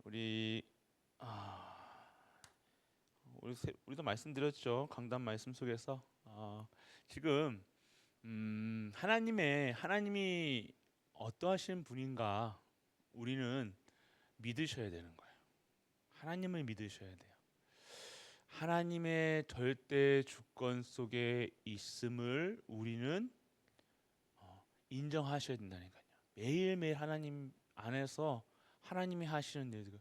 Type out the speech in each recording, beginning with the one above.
우리 우리도 말씀드렸죠. 강단 말씀 속에서 지금 하나님이 어떠하신 분인가 우리는 믿으셔야 되는 거예요. 하나님을 믿으셔야 돼요. 하나님의 절대 주권 속에 있음을 우리는 인정하셔야 된다니까요. 매일매일 하나님 안에서 하나님이 하시는 일,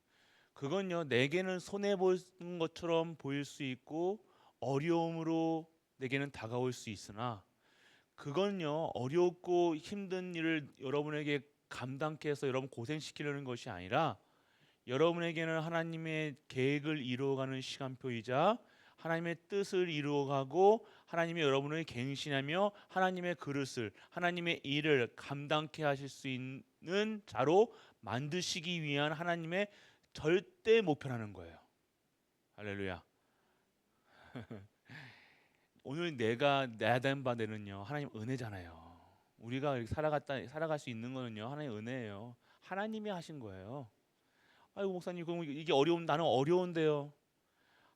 그건요 내게는 손해 보는 것처럼 보일 수 있고 어려움으로 내게는 다가올 수 있으나, 그건요 어렵고 힘든 일을 여러분에게 감당케 해서 여러분 고생시키려는 것이 아니라 여러분에게는 하나님의 계획을 이루어가는 시간표이자 하나님의 뜻을 이루어가고 하나님이 여러분을 갱신하며 하나님의 그릇을, 하나님의 일을 감당케 하실 수 있는 자로 만드시기 위한 하나님의 절대 목표라는 거예요. 할렐루야. 오늘 내가 나된 바되는요 하나님 은혜잖아요. 우리가 이렇게 살아갈 수 있는 거는요 하나님 은혜예요. 하나님이 하신 거예요. 아이고 목사님 그럼 이게 어려운, 나는 어려운데요.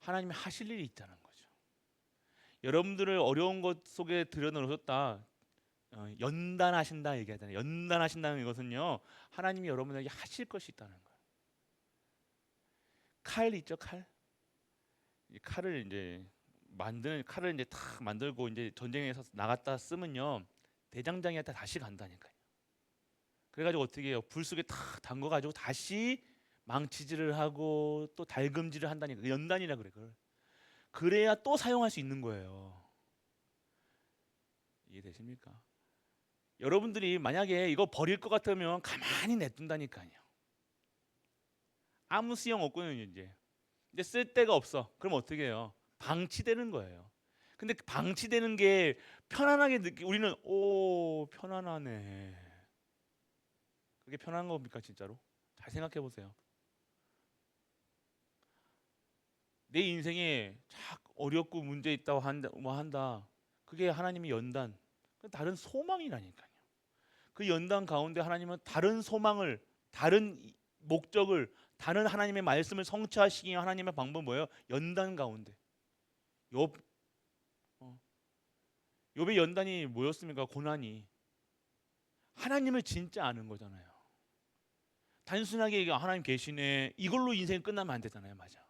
하나님이 하실 일이 있다는 거죠. 여러분들을 어려운 것 속에 들여놓으셨다, 연단하신다 얘기하잖아요. 연단하신다는 것은요 하나님이 여러분에게 하실 것이 있다는 거예요. 칼 있죠, 칼. 이 칼을 이제 만드는 칼을 이제 탁 만들고 이제 전쟁에서 나갔다 쓰면요 대장장이한테 다시 간다니까요. 그래가지고 어떻게 해요? 불 속에 탁 담궈가지고 다시 망치질을 하고 또 달금질을 한다니까. 연단이라 그래. 그걸 그래야 또 사용할 수 있는 거예요. 이해되십니까? 여러분들이 만약에 이거 버릴 것 같으면 가만히 냅둔다니까요. 아무 쓰용 없거든요. 이제 쓸 데가 없어. 그럼 어떻게 해요? 방치되는 거예요. 근데 방치되는 게 편안하게 우리는 오 편안하네. 그게 편한 겁니까 진짜로? 잘 생각해 보세요. 내 인생에 쫙 어렵고 문제 있다고 한다. 그게 하나님의 연단, 다른 소망이라니까요. 그 연단 가운데 하나님은 다른 소망을, 다른 목적을, 다른 하나님의 말씀을 성취하시기 위한 하나님의 방법은 뭐예요? 연단 가운데. 욥 욥의 연단이 뭐였습니까? 고난이. 하나님을 진짜 아는 거잖아요. 단순하게 하나님 계시네 이걸로 인생 끝나면 안 되잖아요. 맞아.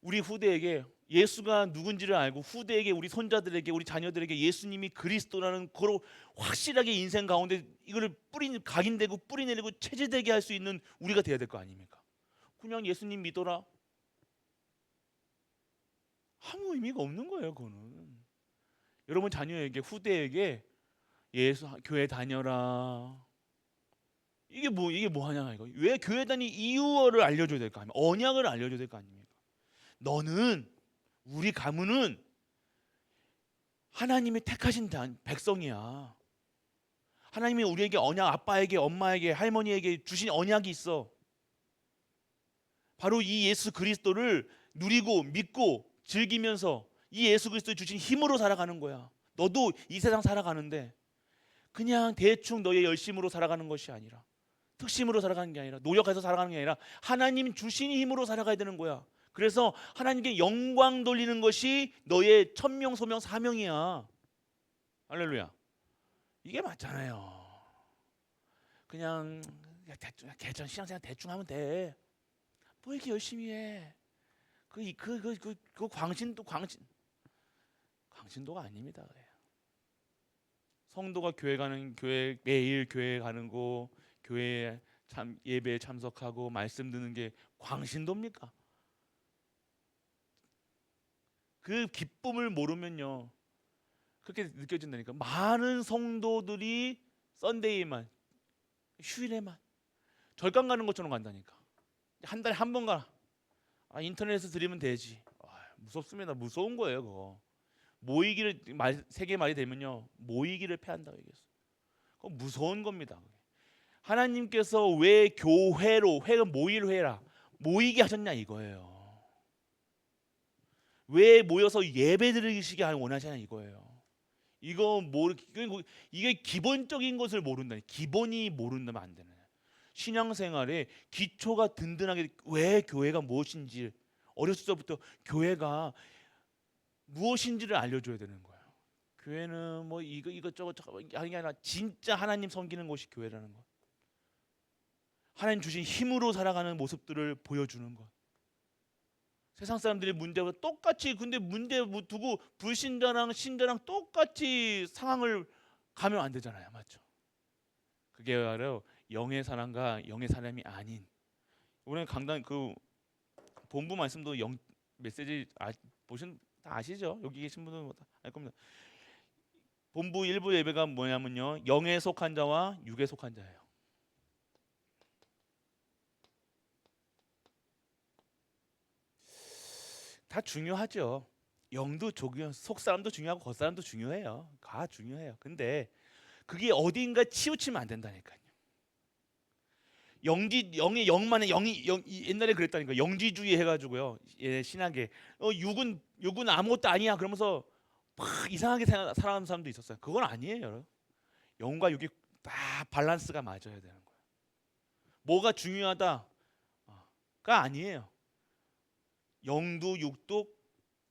우리 후대에게 예수가 누군지를 알고 후대에게, 우리 손자들에게, 우리 자녀들에게 예수님이 그리스도라는 거로 확실하게 인생 가운데 이거를 각인되고 뿌리내리고 체제되게 할 수 있는 우리가 돼야 될 거 아닙니까? 그냥 예수님 믿어라 아무 의미가 없는 거예요. 그거는 여러분 자녀에게, 후대에게 예수 교회 다녀라, 이게 뭐 하냐 이거. 왜 교회 다니 이유를 알려줘야 될 거 아닙니까? 언약을 알려줘야 될 거 아닙니까? 너는, 우리 가문은 하나님이 택하신 백성이야. 하나님이 우리에게 언약, 아빠에게, 엄마에게, 할머니에게 주신 언약이 있어. 바로 이 예수 그리스도를 누리고 믿고 즐기면서 이 예수 그리스도에 주신 힘으로 살아가는 거야. 너도 이 세상 살아가는데 그냥 대충 너의 열심으로 살아가는 것이 아니라, 특심으로 살아가는 게 아니라, 노력해서 살아가는 게 아니라 하나님 주신 힘으로 살아가야 되는 거야. 그래서 하나님께 영광 돌리는 것이 너의 천명 소명 사명이야. 할렐루야. 이게 맞잖아요. 그냥 대충 신앙생활 대충 하면 돼. 뭐 이렇게 열심히 해? 그 광신도가 아닙니다. 성도가 교회 매일 교회 가는 거, 교회 예배에 참석하고 말씀 듣는 게 광신도입니까? 그 기쁨을 모르면요 그렇게 느껴진다니까. 많은 성도들이 썬데이만, 휴일에만 절간 가는 것처럼 간다니까. 한 달에 한 번 가. 인터넷에서 드리면 되지. 무섭습니다. 무서운 거예요. 그거 모이기를 세계 말이 되면요 모이기를 패한다고 얘기했어. 그거 무서운 겁니다. 하나님께서 왜 교회로, 회가 모일 회라 모이게 하셨냐 이거예요. 왜 모여서 예배 드리시게 원하시냐 이거예요. 이게 기본적인 것을 모른다. 기본이 모른다면 안 되는. 신앙생활에 기초가 든든하게 왜 교회가 무엇인지 어렸을 때부터 교회가 무엇인지를 알려줘야 되는 거예요. 교회는 뭐 이것저것 하는 게 아니라 진짜 하나님 섬기는 곳이 교회라는 것. 하나님 주신 힘으로 살아가는 모습들을 보여주는 것. 세상 사람들이 문제와 똑같이 근데 문제 두고 불신자랑 신자랑 똑같이 상황을 가면 안 되잖아요, 맞죠? 그게 바로 영의 사람과 영의 사람이 아닌. 이번에 강단 그 본부 말씀도 영 메시지 보신 다 아시죠? 여기 계신 분들은 다 알 겁니다. 본부 일부 예배가 뭐냐면요, 영에 속한 자와 육에 속한 자예요. 다 중요하죠. 영도 중요, 속 사람도 중요하고 겉 사람도 중요해요. 다 중요해요. 근데 그게 어딘가 치우치면 안 된다니까요. 영의 영만의 옛날에 그랬다니까. 영지주의 해가지고요. 예, 신학에 육은 아무것도 아니야 그러면서 막 이상하게 살아가는 사람도 있었어요. 그건 아니에요, 여러분. 영과 육이 다 밸런스가 맞아야 되는 거예요. 뭐가 중요하다가 아니에요. 영도 육도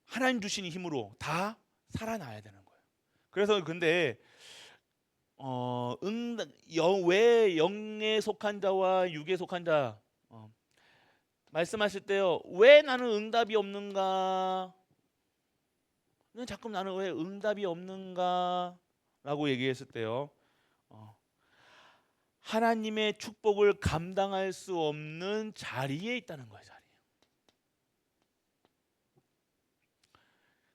하나님 주신 힘으로 다 살아나야 되는 거예요. 그래서 근데 왜 영에 속한 자와 육에 속한 자 말씀하실 때요, 왜 나는 응답이 없는가? 자꾸 나는 왜 응답이 없는가라고 얘기했을 때요, 하나님의 축복을 감당할 수 없는 자리에 있다는 거예요. 자리.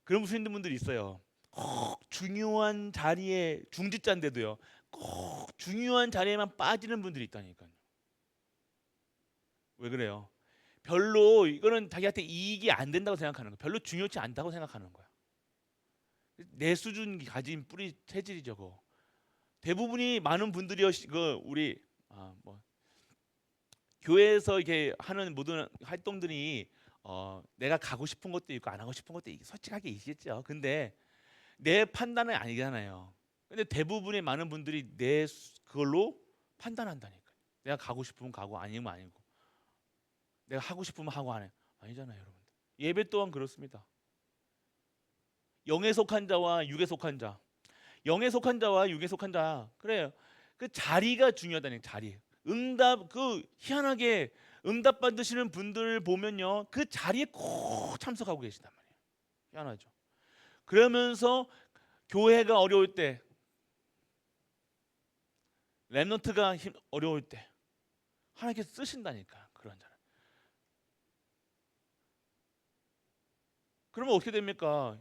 그런 분들이 있어요. 꼭 중요한 자리에 중직자인데도요, 꼭 중요한 자리에만 빠지는 분들이 있다니까요. 왜 그래요? 별로 이거는 자기한테 이익이 안 된다고 생각하는 거예요. 별로 중요치 않다고 생각하는 거야. 내 수준 가진 뿌리 체질이죠. 그거. 대부분이 많은 분들이요, 그 우리 뭐 교회에서 이렇게 하는 모든 활동들이 내가 가고 싶은 것도 있고 안 하고 싶은 것도 솔직하게 있겠죠. 근데 내 판단은 아니잖아요. 근데 대부분의 많은 분들이 그걸로 판단한다니까요. 내가 가고 싶으면 가고 아니면 아니고, 내가 하고 싶으면 하고 안 해. 아니잖아요, 여러분들. 예배 또한 그렇습니다. 영에 속한 자와 육에 속한 자. 영에 속한 자와 육에 속한 자. 그래요. 그 자리가 중요하다는 자리. 희한하게 응답 받으시는 분들 보면요, 그 자리에 꼭 참석하고 계시단 말이에요. 희한하죠. 그러면서 교회가 어려울 때, 렘넌트가 어려울 때 하나님께서 쓰신다니까, 그런 자를. 그러면 어떻게 됩니까?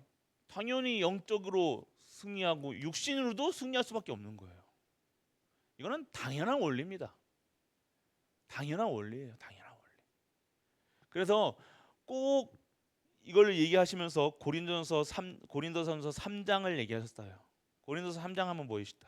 당연히 영적으로 승리하고 육신으로도 승리할 수밖에 없는 거예요. 이거는 당연한 원리입니다. 당연한 원리예요. 당연한 원리. 그래서 꼭 이걸 얘기하시면서 고린도전서 3장을 얘기하셨어요. 고린도서 3장 한번 보이시다.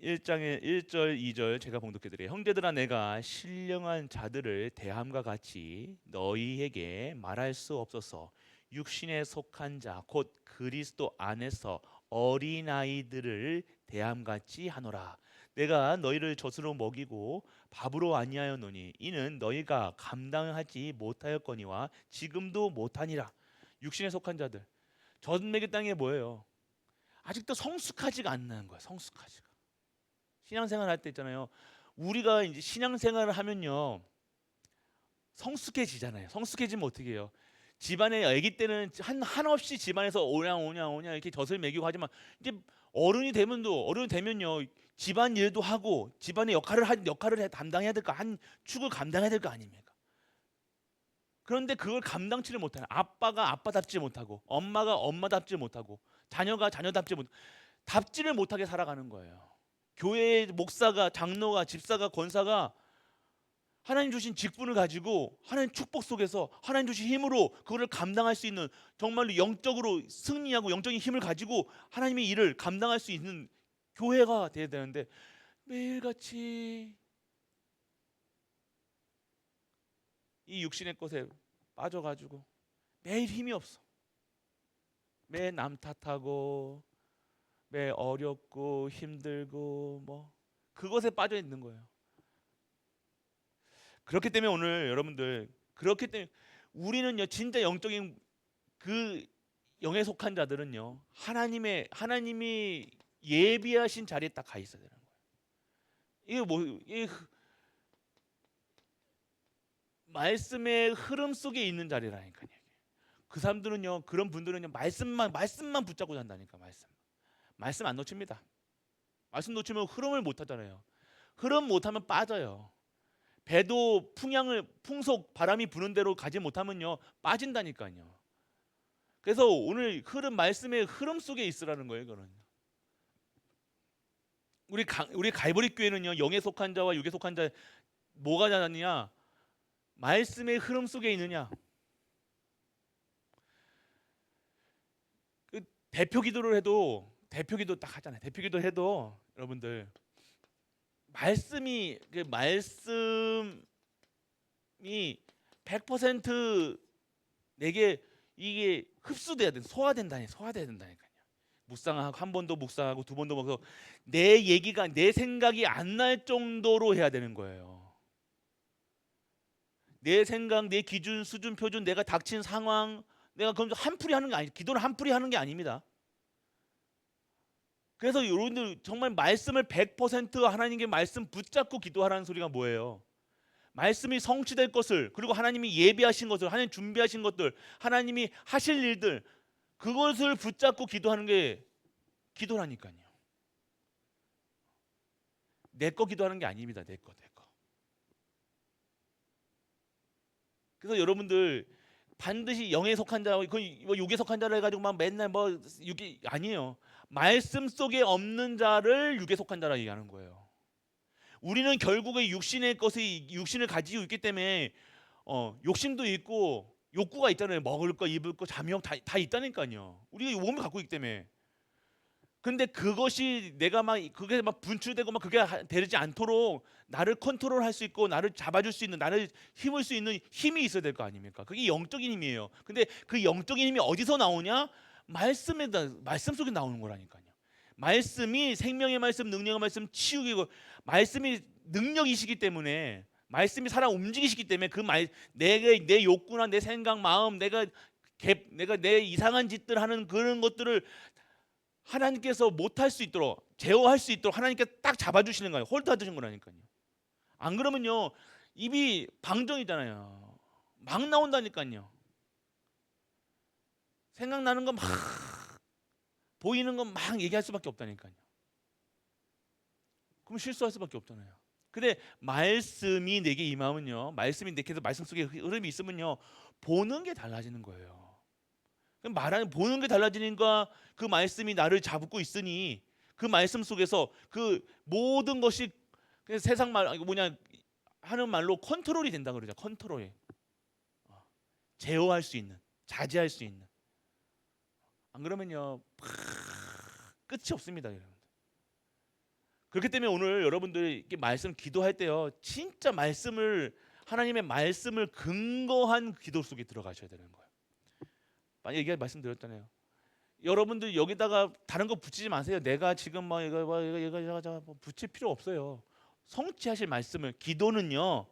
1장의 1절 2절 제가 봉독해 드려요. 형제들아, 내가 신령한 자들을 대함과 같이 너희에게 말할 수 없어서 육신에 속한 자 곧 그리스도 안에서 어린아이들을 대함같이 하노라. 내가 너희를 젖으로 먹이고 밥으로 아니하였노니 이는 너희가 감당하지 못하였거니와 지금도 못하니라. 육신에 속한 자들, 젖 먹였다는 게 뭐예요? 아직도 성숙하지가 않는 거예요. 성숙하지가. 신앙생활 할 때 있잖아요. 우리가 이제 신앙생활을 하면요, 성숙해지잖아요. 성숙해지면 어떻게 해요? 집안에 아기 때는 한없이 집안에서 오냐 이렇게 젖을 먹이고 하지만 이제 어른이 되면요, 집안 일도 하고 집안의 역할을 담당해야 될 거, 한 축을 감당해야 될 거 아닙니까? 그런데 그걸 감당치를 못하는 아빠가 아빠답지 못하고 엄마가 엄마답지 못하고 자녀가 자녀답지 못 답지를 못하게 살아가는 거예요. 교회의 목사가 장로가 집사가 권사가 하나님 주신 직분을 가지고 하나님 축복 속에서 하나님 주신 힘으로 그거를 감당할 수 있는, 정말로 영적으로 승리하고 영적인 힘을 가지고 하나님의 일을 감당할 수 있는 교회가 돼야 되는데, 매일같이 이 육신의 것에 빠져가지고 매일 힘이 없어. 매 남 탓하고 매 어렵고 힘들고 뭐 그것에 빠져 있는 거예요. 그렇기 때문에 오늘 여러분들 그렇기 때문에 우리는요 진짜 영적인 그 영에 속한 자들은요 하나님이 예비하신 자리에 딱 가 있어야 되는 거예요. 이게 뭐 이 말씀의 흐름 속에 있는 자리라니까요. 그 사람들은요 그런 분들은요 말씀만 붙잡고 산다니까. 말씀 안 놓칩니다. 말씀 놓치면 흐름을 못 하잖아요. 흐름 못하면 빠져요. 배도 풍속 바람이 부는 대로 가지 못하면요 빠진다니까요. 그래서 오늘 흐름 말씀의 흐름 속에 있으라는 거예요. 그거는 우리 갈보리 교회는요 영에 속한 자와 육에 속한 자 뭐가 다르냐? 말씀의 흐름 속에 있느냐? 그 대표 기도 딱 하잖아요. 대표 기도 해도 여러분들 말씀이 100% 내게 이게 소화돼야 된다니까요. 묵상하고 한 번 더 묵상하고 두 번 더 묵상하고 내 생각이 안 날 정도로 해야 되는 거예요. 내 생각, 내 기준, 수준, 표준, 내가 닥친 상황, 내가 그럼 한풀이 하는 게 아니, 기도는 한풀이 하는 게 아닙니다. 그래서 여러분들 정말 말씀을 100% 하나님께 말씀 붙잡고 기도하라는 소리가 뭐예요? 말씀이 성취될 것을, 그리고 하나님이 예비하신 것을, 하나님 준비하신 것들, 하나님이 하실 일들, 그것을 붙잡고 기도하는 게 기도라니까요. 내 거 기도하는 게 아닙니다. 내 거. 그래서 여러분들 반드시 영에 속한 자, 뭐 육에 속한 자를 해가지고 막 맨날 뭐 육이 아니에요. 말씀 속에 없는 자를 육에 속한 자라 얘기하는 거예요. 우리는 결국에 육신을 가지고 있기 때문에 욕심도 있고 욕구가 있잖아요. 먹을 거, 입을 거, 잠욕 다 있다니까요. 우리가 몸을 갖고 있기 때문에. 근데 그게 막 분출되고 막 그게 되지 않도록 나를 컨트롤할 수 있고 나를 잡아줄 수 있는 나를 힘을 수 있는 힘이 있어야 될 거 아닙니까? 그게 영적인 힘이에요. 근데 그 영적인 힘이 어디서 나오냐? 말씀 속에 나오는 거라니까요. 말씀이 생명의 말씀, 능력의 말씀, 치유기고 말씀이 능력이시기 때문에 말씀이 사람 움직이시기 때문에 내 욕구나 내 생각, 마음, 내가 내 이상한 짓들 하는 그런 것들을 하나님께서 못할 수 있도록 제어할 수 있도록 하나님께 딱 잡아주시는 거예요. 홀드 하시는 거라니까요. 안 그러면요 입이 방정이잖아요. 막 나온다니까요. 생각나는 거 막 보이는 거 막 얘기할 수밖에 없다니까요. 그럼 실수할 수밖에 없잖아요. 근데 말씀이 내게 임하면요, 말씀이 내게서 말씀 속에 흐름이 있으면요, 보는 게 달라지는 거예요. 보는 게 달라지니까 그 말씀이 나를 잡고 있으니 그 말씀 속에서 그 모든 것이 세상 말 뭐냐 하는 말로 컨트롤이 된다 그러죠. 컨트롤이 제어할 수 있는, 자제할 수 있는. 안 그러면요 끝이 없습니다, 여러분. 그렇기 때문에 오늘 여러분들이 이렇게 말씀 기도할 때요, 진짜 하나님의 말씀을 근거한 기도 속에 들어가셔야 되는 거예요. 많이 말씀드렸잖아요. 여러분들 여기다가 다른 거 붙이지 마세요. 내가 지금 이거 붙일 필요 없어요. 성취하실 말씀을 기도는요.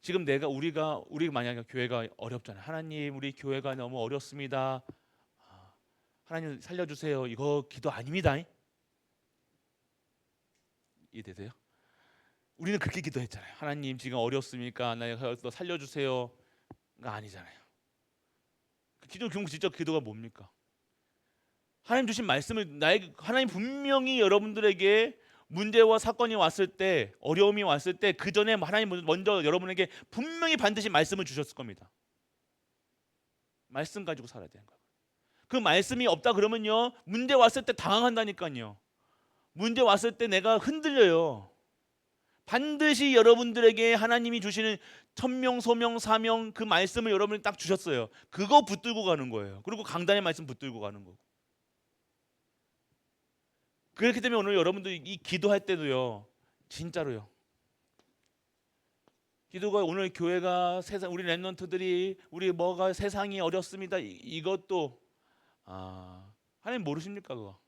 지금 우리가 만약에 교회가 어렵잖아요. 하나님, 우리 교회가 너무 어렵습니다. 하나님 살려주세요. 이거 기도 아닙니다. 이해되세요? 우리는 그렇게 기도했잖아요. 하나님 지금 어렵습니까? 나 살려주세요가 아니잖아요. 진짜 기도가 뭡니까? 하나님 주신 말씀을 하나님 분명히 여러분들에게 문제와 사건이 왔을 때, 어려움이 왔을 때 그 전에 하나님 먼저 여러분에게 분명히 반드시 말씀을 주셨을 겁니다. 말씀 가지고 살아야 되는 거예요. 그 말씀이 없다 그러면요, 문제 왔을 때 당황한다니까요. 문제 왔을 때 내가 흔들려요. 반드시 여러분들에게 하나님이 주시는 천명, 소명, 사명 그 말씀을 여러분이 딱 주셨어요. 그거 붙들고 가는 거예요. 그리고 강단의 말씀 붙들고 가는 거고. 그렇기 때문에 오늘 여러분들 이 기도할 때도요, 진짜로요. 기도가 오늘 교회가 우리 렘넌트들이 우리 세상이 어렵습니다. 이것도 하나님 모르십니까 그거?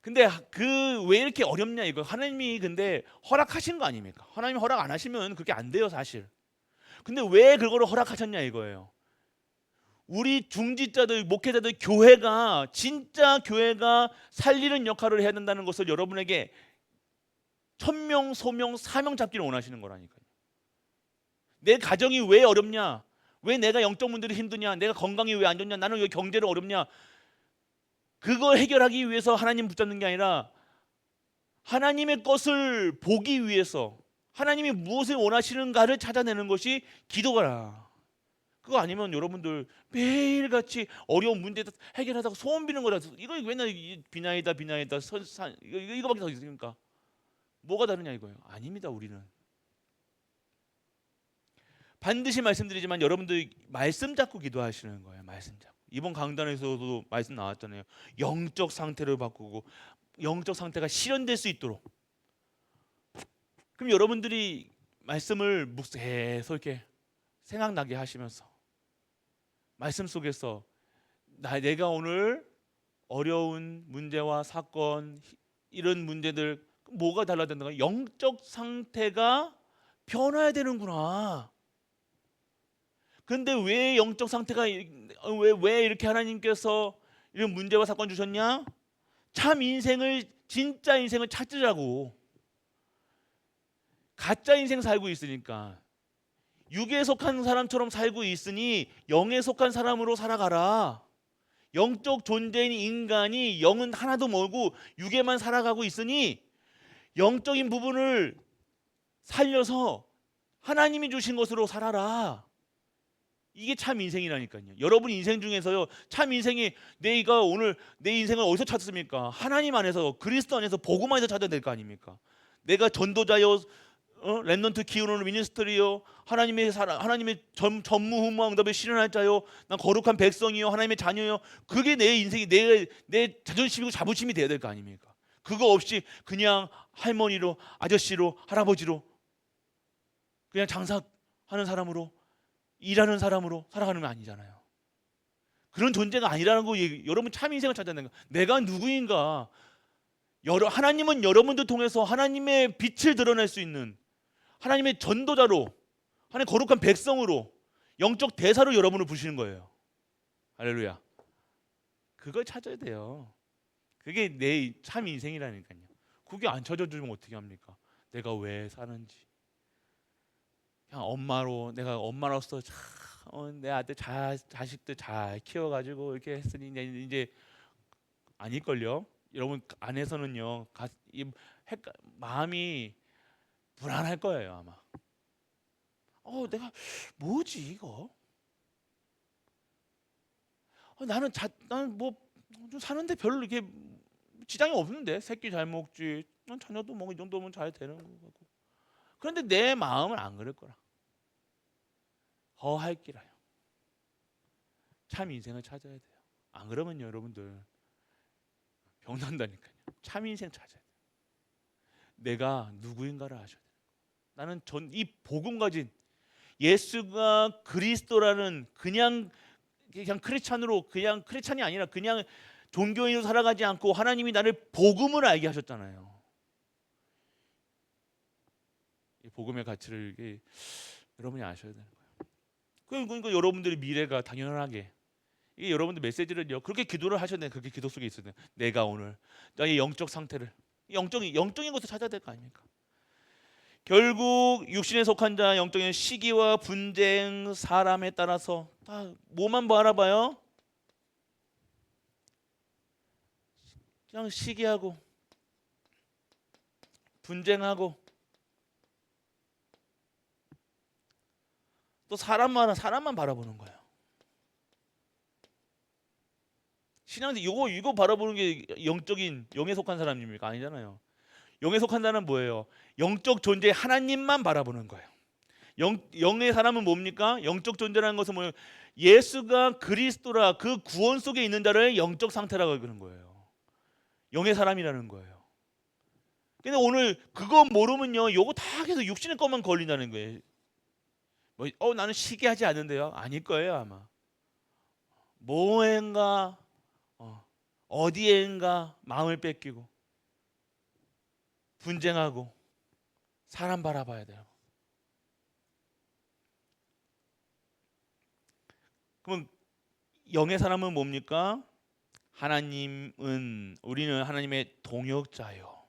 근데 그 왜 이렇게 어렵냐 이거. 하나님이 근데 허락하신 거 아닙니까? 하나님이 허락 안 하시면 그렇게 안 돼요 사실. 근데 왜 그거를 허락하셨냐 이거예요. 우리 중직자들, 목회자들, 교회가 진짜 교회가 살리는 역할을 해야 된다는 것을 여러분에게 천명, 소명, 사명 잡기를 원하시는 거라니까요. 내 가정이 왜 어렵냐? 왜 내가 영적 문제로 힘드냐? 내가 건강이 왜 안 좋냐? 나는 왜 경제로 어렵냐? 그걸 해결하기 위해서 하나님 붙잡는 게 아니라 하나님의 것을 보기 위해서 하나님이 무엇을 원하시는가를 찾아내는 것이 기도가라. 그거 아니면 여러분들 매일같이 어려운 문제 해결하다가 소원 비는 거라. 이거 맨날 비나이다 이거밖에 더 있습니까? 뭐가 다르냐 이거예요. 아닙니다. 우리는 반드시 말씀드리지만 여러분들 말씀 잡고 기도하시는 거예요. 말씀 잡고. 이번 강단에서도 말씀 나왔잖아요. 영적 상태를 바꾸고 영적 상태가 실현될 수 있도록. 그럼 여러분들이 말씀을 계속 이렇게 생각나게 하시면서 말씀 속에서 내가 오늘 어려운 문제와 사건 이런 문제들 뭐가 달라야 된다가 영적 상태가 변화해야 되는구나. 그런데 왜 영적 상태가 왜 이렇게 하나님께서 이런 문제와 사건 주셨냐? 참 인생을 진짜 인생을 찾으라고. 가짜 인생 살고 있으니까 육에 속한 사람처럼 살고 있으니 영에 속한 사람으로 살아가라. 영적 존재인 인간이 영은 하나도 멀고 육에만 살아가고 있으니 영적인 부분을 살려서 하나님이 주신 것으로 살아라. 이게 참 인생이라니까요. 여러분 인생 중에서요, 참 인생이 내가 오늘 내 인생을 어디서 찾습니까? 하나님 안에서, 그리스도 안에서, 복음 안에서 찾아야 될 거 아닙니까? 내가 전도자요, 렘넌트 키우는 미니스트리요, 하나님의 전무후무한 실현할 자요, 난 거룩한 백성이요, 하나님의 자녀요. 그게 내 인생이 내 자존심이고 자부심이 돼야 될 거 아닙니까? 그거 없이 그냥 할머니로, 아저씨로, 할아버지로 그냥 장사하는 사람으로, 일하는 사람으로 살아가는 건 아니잖아요. 그런 존재가 아니라는 거 여러분 참 인생을 찾아내는 거. 내가 누구인가? 하나님은 여러분들 통해서 하나님의 빛을 드러낼 수 있는 하나님의 전도자로, 하나님의 거룩한 백성으로, 영적 대사로 여러분을 부르시는 거예요. 할렐루야. 그걸 찾아야 돼요. 그게 내 참 인생이라니까요. 그게 안 찾아주면 어떻게 합니까? 내가 왜 사는지. 그냥 내가 엄마로서 내 아들 자식들 잘 키워가지고 이렇게 했으니 이제 아닐걸요. 여러분 안에서는요, 마음이 불안할 거예요 아마. 내가 뭐지 이거? 나는 뭐 좀 사는데 별로 이렇게 지장이 없는데 새끼 잘 먹지, 자녀도 뭐 이 정도면 잘 되는 거고. 그런데 내 마음은 안 그럴 거라. 허할 기라요. 참 인생을 찾아야 돼요. 안 그러면 여러분들 병난다니까요. 참 인생 찾아야 돼요. 내가 누구인가를 아셔야 돼요. 나는 이 복음 가진 예수가 그리스도라는 그냥 크리스찬으로, 그냥 크리스찬이 아니라 그냥 종교인으로 살아가지 않고 하나님이 나를 복음을 알게 하셨잖아요. 이 복음의 가치를 여러분이 아셔야 되는 거예요. 그러니까 여러분들의 미래가 당연하게 이게 여러분들 메시지를요 그렇게 기도를 하셔야 돼요. 그렇게 기도 속에 있어야 돼요. 내가 오늘 나의 영적 상태를 영적인 것을 찾아야 될 거 아닙니까? 결국 육신에 속한 자, 영적인 시기와 분쟁, 사람에 따라서 다 뭐만 바라봐요? 그냥 시기하고 분쟁하고 또 사람만 바라보는 거예요. 신앙인데 이거 바라보는 게 영에 속한 사람입니까? 아니잖아요. 영에 속한 자는 뭐예요? 영적 존재 하나님만 바라보는 거예요. 영의 사람은 뭡니까? 영적 존재라는 것은 뭐예요? 예수가 그리스도라, 그 구원 속에 있는 자를 영적 상태라고 그러는 거예요. 영의 사람이라는 거예요. 근데 오늘 그거 모르면요, 이거 다 계속 육신의 것만 걸린다는 거예요. 나는 시기하지 않는데요. 아닐 거예요 아마. 뭐인가 어디엔가 마음을 뺏기고 분쟁하고 사람 바라봐야 돼요. 그럼 영의 사람은 뭡니까? 우리는 하나님의 동역자요,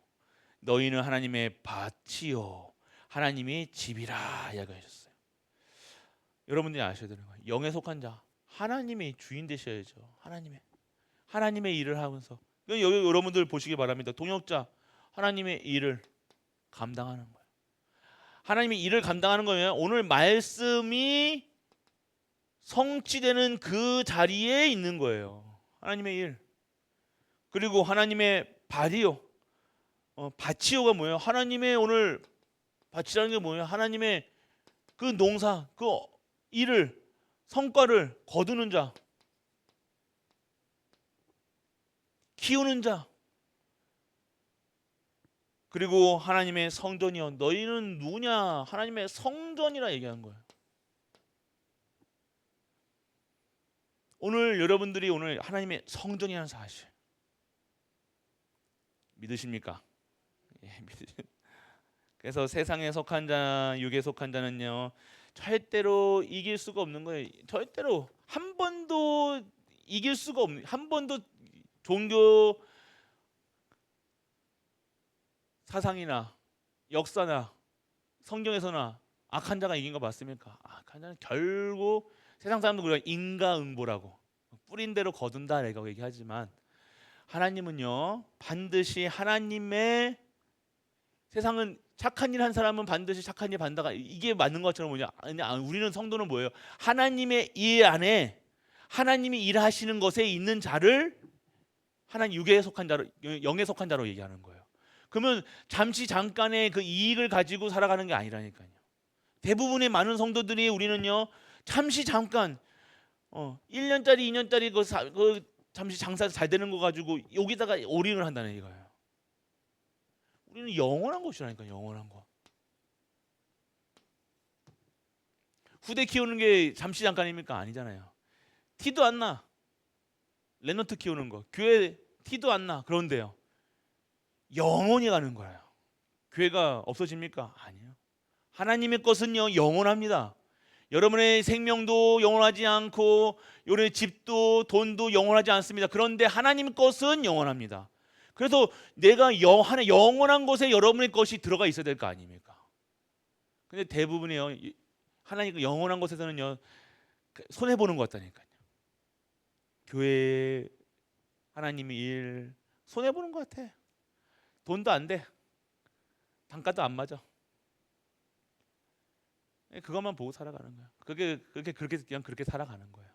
너희는 하나님의 밭이요, 하나님의 집이라 이야기하셨어요. 여러분들이 아셔야 되는 거예요. 영에 속한 자, 하나님의 주인 되셔야죠. 하나님의 일을 하면서, 여기 여러분들 보시기 바랍니다. 동역자, 하나님의 일을 감당하는 거예요. 하나님의 일을 감당하는 거면 오늘 말씀이 성취되는 그 자리에 있는 거예요. 하나님의 일. 그리고 하나님의 밭이요. 밭이요가 뭐예요? 하나님의 오늘 밭이라는 게 뭐예요? 하나님의 그 농사, 그 일을, 성과를 거두는 자, 키우는 자. 그리고 하나님의 성전이요, 너희는 누구냐? 하나님의 성전이라 얘기한 거예요. 오늘 여러분들이 오늘 하나님의 성전이라는 사실 믿으십니까? 예, 그래서 세상에 속한 자, 육에 속한 자는요, 절대로 이길 수가 없는 거예요. 절대로 한 번도 이길 수가 없는, 한 번도 종교 사상이나 역사나 성경에서나 악한 자가 이긴 거 맞습니까? 악한 자는 결국 세상 사람들 우리가 인과응보라고 뿌린 대로 거둔다라고 얘기하지만, 하나님은요 반드시 하나님의, 세상은 착한 일 한 사람은 반드시 착한 일 받는다가 이게 맞는 것처럼 뭐냐? 우리는 성도는 뭐예요? 하나님의 일 안에 하나님이 일하시는 것에 있는 자를 하나님 육에 속한 자로, 영에 속한 자로 얘기하는 거예요. 그러면 잠시 잠깐의 그 이익을 가지고 살아가는 게 아니라니까요. 대부분의 많은 성도들이 우리는요 잠시 잠깐 1년짜리 2년짜리 그 잠시 장사 잘 되는 거 가지고 여기다가 올인을 한다는 이거예요. 우리는 영원한 것이라니까, 영원한 거. 후대 키우는 게 잠시 잠깐입니까? 아니잖아요. 티도 안 나. 랩넌트 키우는 거, 교회 티도 안 나. 그런데요, 영원히 가는 거예요. 교회가 없어집니까? 아니요. 하나님의 것은요 영원합니다. 여러분의 생명도 영원하지 않고 여러분의 집도 돈도 영원하지 않습니다. 그런데 하나님 것은 영원합니다. 그래서 내가 영원한 곳에 여러분의 것이 들어가 있어야 될 거 아닙니까? 근데 대부분이요, 하나님 영원한 곳에서는요 손해 보는 것 같다니까요. 교회 하나님의 일 손해 보는 것 같아. 돈도 안 돼. 단가도 안 맞아. 그것만 보고 살아가는 거야. 그렇게 살아가는 거예요.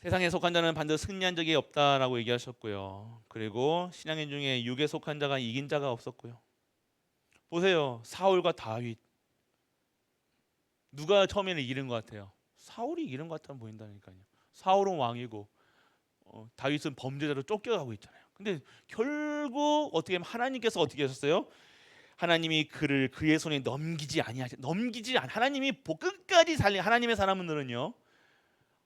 세상에 속한 자는 반드시 승리한 적이 없다라고 얘기하셨고요. 그리고 신앙인 중에 육에 속한 자가 이긴 자가 없었고요. 보세요, 사울과 다윗, 누가 처음에는 이기는 것 같아요? 사울이 이기는 것 같아 보인다니까요. 사울은 왕이고 다윗은 범죄자로 쫓겨가고 있잖아요. 근데 결국 어떻게 하면 하나님께서 어떻게 하셨어요? 하나님이 그를 그의 손에 넘기지 하나님이 끝까지 살린, 하나님의 사람들은요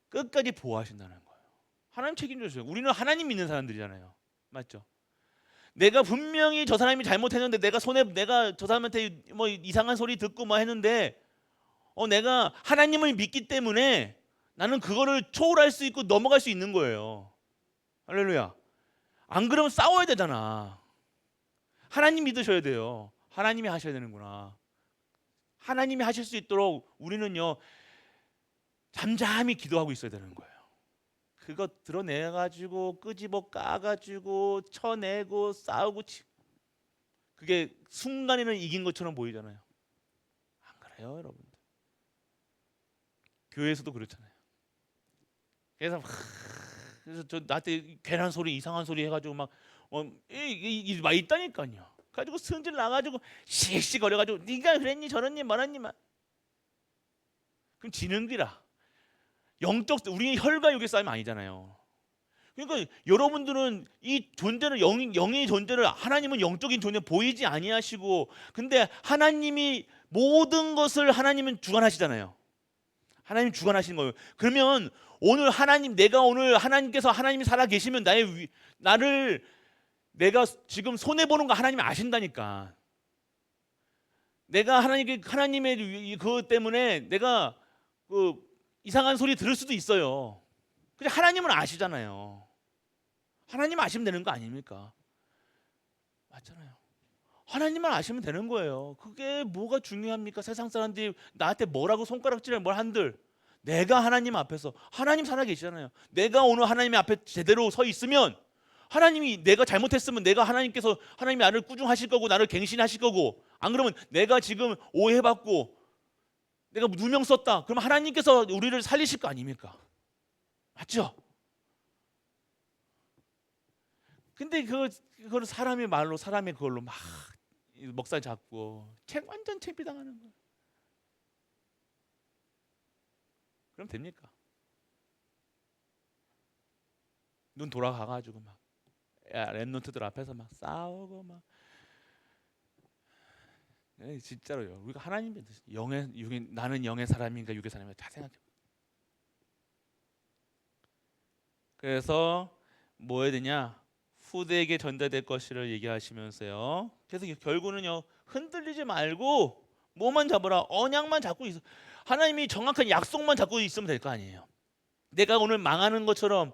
끝까지 보호하신다는 거예요. 하나님 책임져주세요. 우리는 하나님 믿는 사람들이잖아요, 맞죠? 내가 분명히 저 사람이 잘못했는데 내가 저 사람한테 뭐 이상한 소리 듣고 뭐 했는데 내가 하나님을 믿기 때문에 나는 그거를 초월할 수 있고 넘어갈 수 있는 거예요. 할렐루야. 안 그러면 싸워야 되잖아. 하나님 믿으셔야 돼요. 하나님이 하셔야 되는구나. 하나님이 하실 수 있도록 우리는요 잠잠히 기도하고 있어야 되는 거예요. 그거 드러내가지고 끄집어 까가지고 쳐내고 싸우고 그게 순간에는 이긴 것처럼 보이잖아요. 안 그래요, 여러분들? 교회에서도 그렇잖아요. 그래서 저 나한테 괜한 소리, 이상한 소리 해가지고 막 있다니까요. 가지고 승질 나가지고 씩씩거려가지고 네가 그랬니 저랬니 말았니 말. 그럼 지는 기라. 우리 혈과 육의 싸움이 아니잖아요. 그러니까 여러분들은 이 존재는 영의 존재를, 하나님은 영적인 존재 보이지 아니하시고, 근데 하나님이 모든 것을 하나님은 주관하시잖아요. 하나님 주관하시는 거예요. 그러면 오늘 내가 오늘 하나님이 살아 계시면 나를 내가 지금 손해 보는 거 하나님이 아신다니까. 내가 하나님의 그것 때문에 내가 그 이상한 소리 들을 수도 있어요. 근데 하나님은 아시잖아요. 하나님 아시면 되는 거 아닙니까? 맞잖아요. 하나님만 아시면 되는 거예요. 그게 뭐가 중요합니까? 세상 사람들이 나한테 뭐라고 손가락질을 뭘 한들 내가 하나님 앞에서 하나님 살아 계시잖아요. 내가 오늘 하나님 앞에 제대로 서 있으면 하나님이 내가 잘못했으면 하나님이 나를 꾸중하실 거고 나를 갱신하실 거고, 안 그러면 내가 지금 오해받고 내가 누명 썼다 그러면 하나님께서 우리를 살리실 거 아닙니까? 맞죠? 근데 그걸 사람의 말로 사람의 그걸로 막 먹살 잡고 완전 창피당하는 거예요. 그럼 됩니까? 눈 돌아가가지고 막 랩노트들 앞에서 막 싸우고 막. 진짜로요. 우리가 하나님의 나는 영의 사람인가 육의 사람인가 다 생각해. 그래서 뭐 해야 되냐? 후대에게 전달될 것을 얘기하시면서요. 그래서 결국은요, 흔들리지 말고 뭐만 잡으라, 언약만 잡고 있어. 하나님이 정확한 약속만 잡고 있으면 될 거 아니에요. 내가 오늘 망하는 것처럼,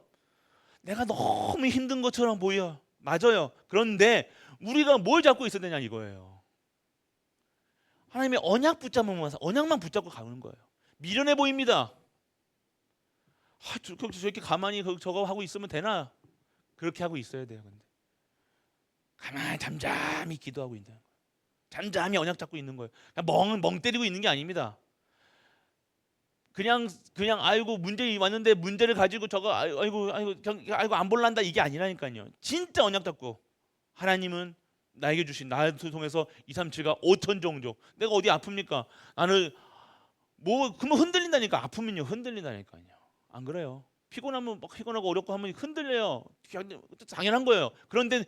내가 너무 힘든 것처럼 보여. 맞아요. 그런데 우리가 뭘 잡고 있어야 되냐 이거예요. 하나님의 언약만 붙잡고 가는 거예요. 미련해 보입니다. 저렇게 가만히 저거 하고 있으면 되나? 그렇게 하고 있어야 돼요. 근데 가만히 잠잠히 기도하고 있는 거예요. 잠잠히 언약 잡고 있는 거예요. 멍 때리고 있는 게 아닙니다. 그냥 아이고 문제 왔는데 문제를 가지고 저거 아이고 안 볼란다 이게 아니라니까요. 진짜 언약 잡고 하나님은 나에게 주신 나를 통해서 2, 3, 7가 5천 종족. 내가 어디 아픕니까? 나는 그러면 흔들린다니까. 아프면요 흔들린다니까요. 안 그래요? 피곤하면 막 피곤하고 어렵고 하면 흔들려요. 당연한 거예요. 그런데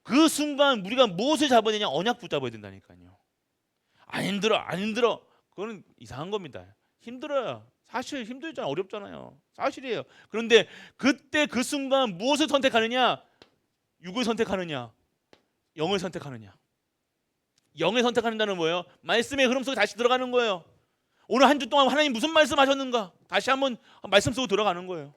그 순간 우리가 무엇을 잡아야 되냐? 언약 붙잡아야 된다니까요. 안 힘들어. 그거는 이상한 겁니다. 힘들어요. 사실 힘들잖아요. 어렵잖아요. 사실이에요. 그런데 그때 그 순간 무엇을 선택하느냐? 육을 선택하느냐? 영을 선택하느냐? 영을 선택하는다는 뭐예요? 말씀의 흐름 속에 다시 들어가는 거예요. 오늘 한 주 동안 하나님 무슨 말씀하셨는가? 다시 한번 말씀 속으로 들어가는 거예요.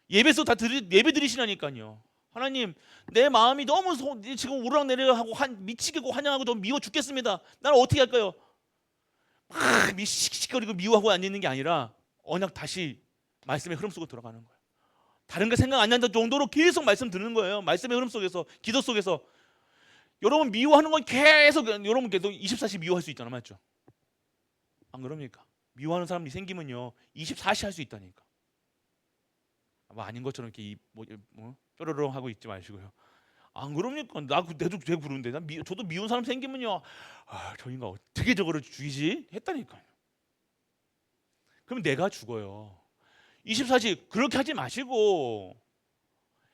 예배 속 예배 드리시라니까요. 하나님, 내 마음이 너무 지금 오르락내리락하고 미치겠고 환영하고 좀 미워 죽겠습니다. 나는 어떻게 할까요? 막 씩씩거리고 미워하고 앉아 있는 게 아니라 언약 다시 말씀의 흐름 속으로 들어가는 거예요. 다른 거 생각 안 난다 정도로 계속 말씀 듣는 거예요. 말씀의 흐름 속에서, 기도 속에서. 여러분 미워하는 건 여러분 계속 24시 미워할 수 있잖아, 맞죠? 안 그럽니까? 미워하는 사람이 생기면요 24시 할 수 있다니까. 아닌 것처럼 이렇게 뾰로롱 하고 있지 마시고요. 안 그럽니까? 나도 되게 부르는데 저도 미운 사람 생기면요, 저 인간 어떻게 저거를 죽이지? 했다니까요. 그럼 내가 죽어요. 24시 그렇게 하지 마시고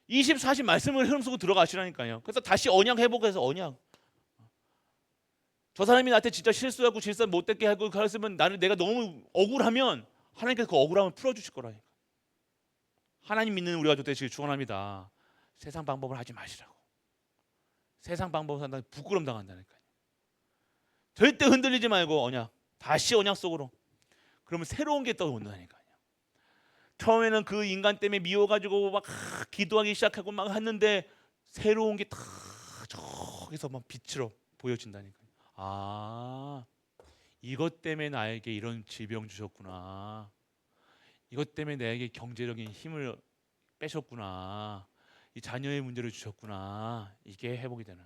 24시 말씀을 흐름 속으로 들어가시라니까요. 그래서 다시 언약 회복해서 저 사람이 나한테 진짜 실수하고 질서 못되게 하고 그랬으면 내가 너무 억울하면 하나님께서 그 억울함을 풀어주실 거라니까. 하나님 믿는 우리가 되시길 축원합니다. 세상 방법을 하지 마시라고. 세상 방법을 한다면 부끄럼 당한다니까요. 절대 흔들리지 말고 다시 언약 속으로. 그러면 새로운 게 떠온다니까요. 처음에는 그 인간 때문에 미워가지고 막 기도하기 시작하고 막 했는데 새로운 게 다 저기서 막 빛으로 보여진다니까요. 이것 때문에 나에게 이런 질병 주셨구나. 이것 때문에 나에게 경제적인 힘을 빼셨구나. 이 자녀의 문제를 주셨구나. 이게 회복이 되는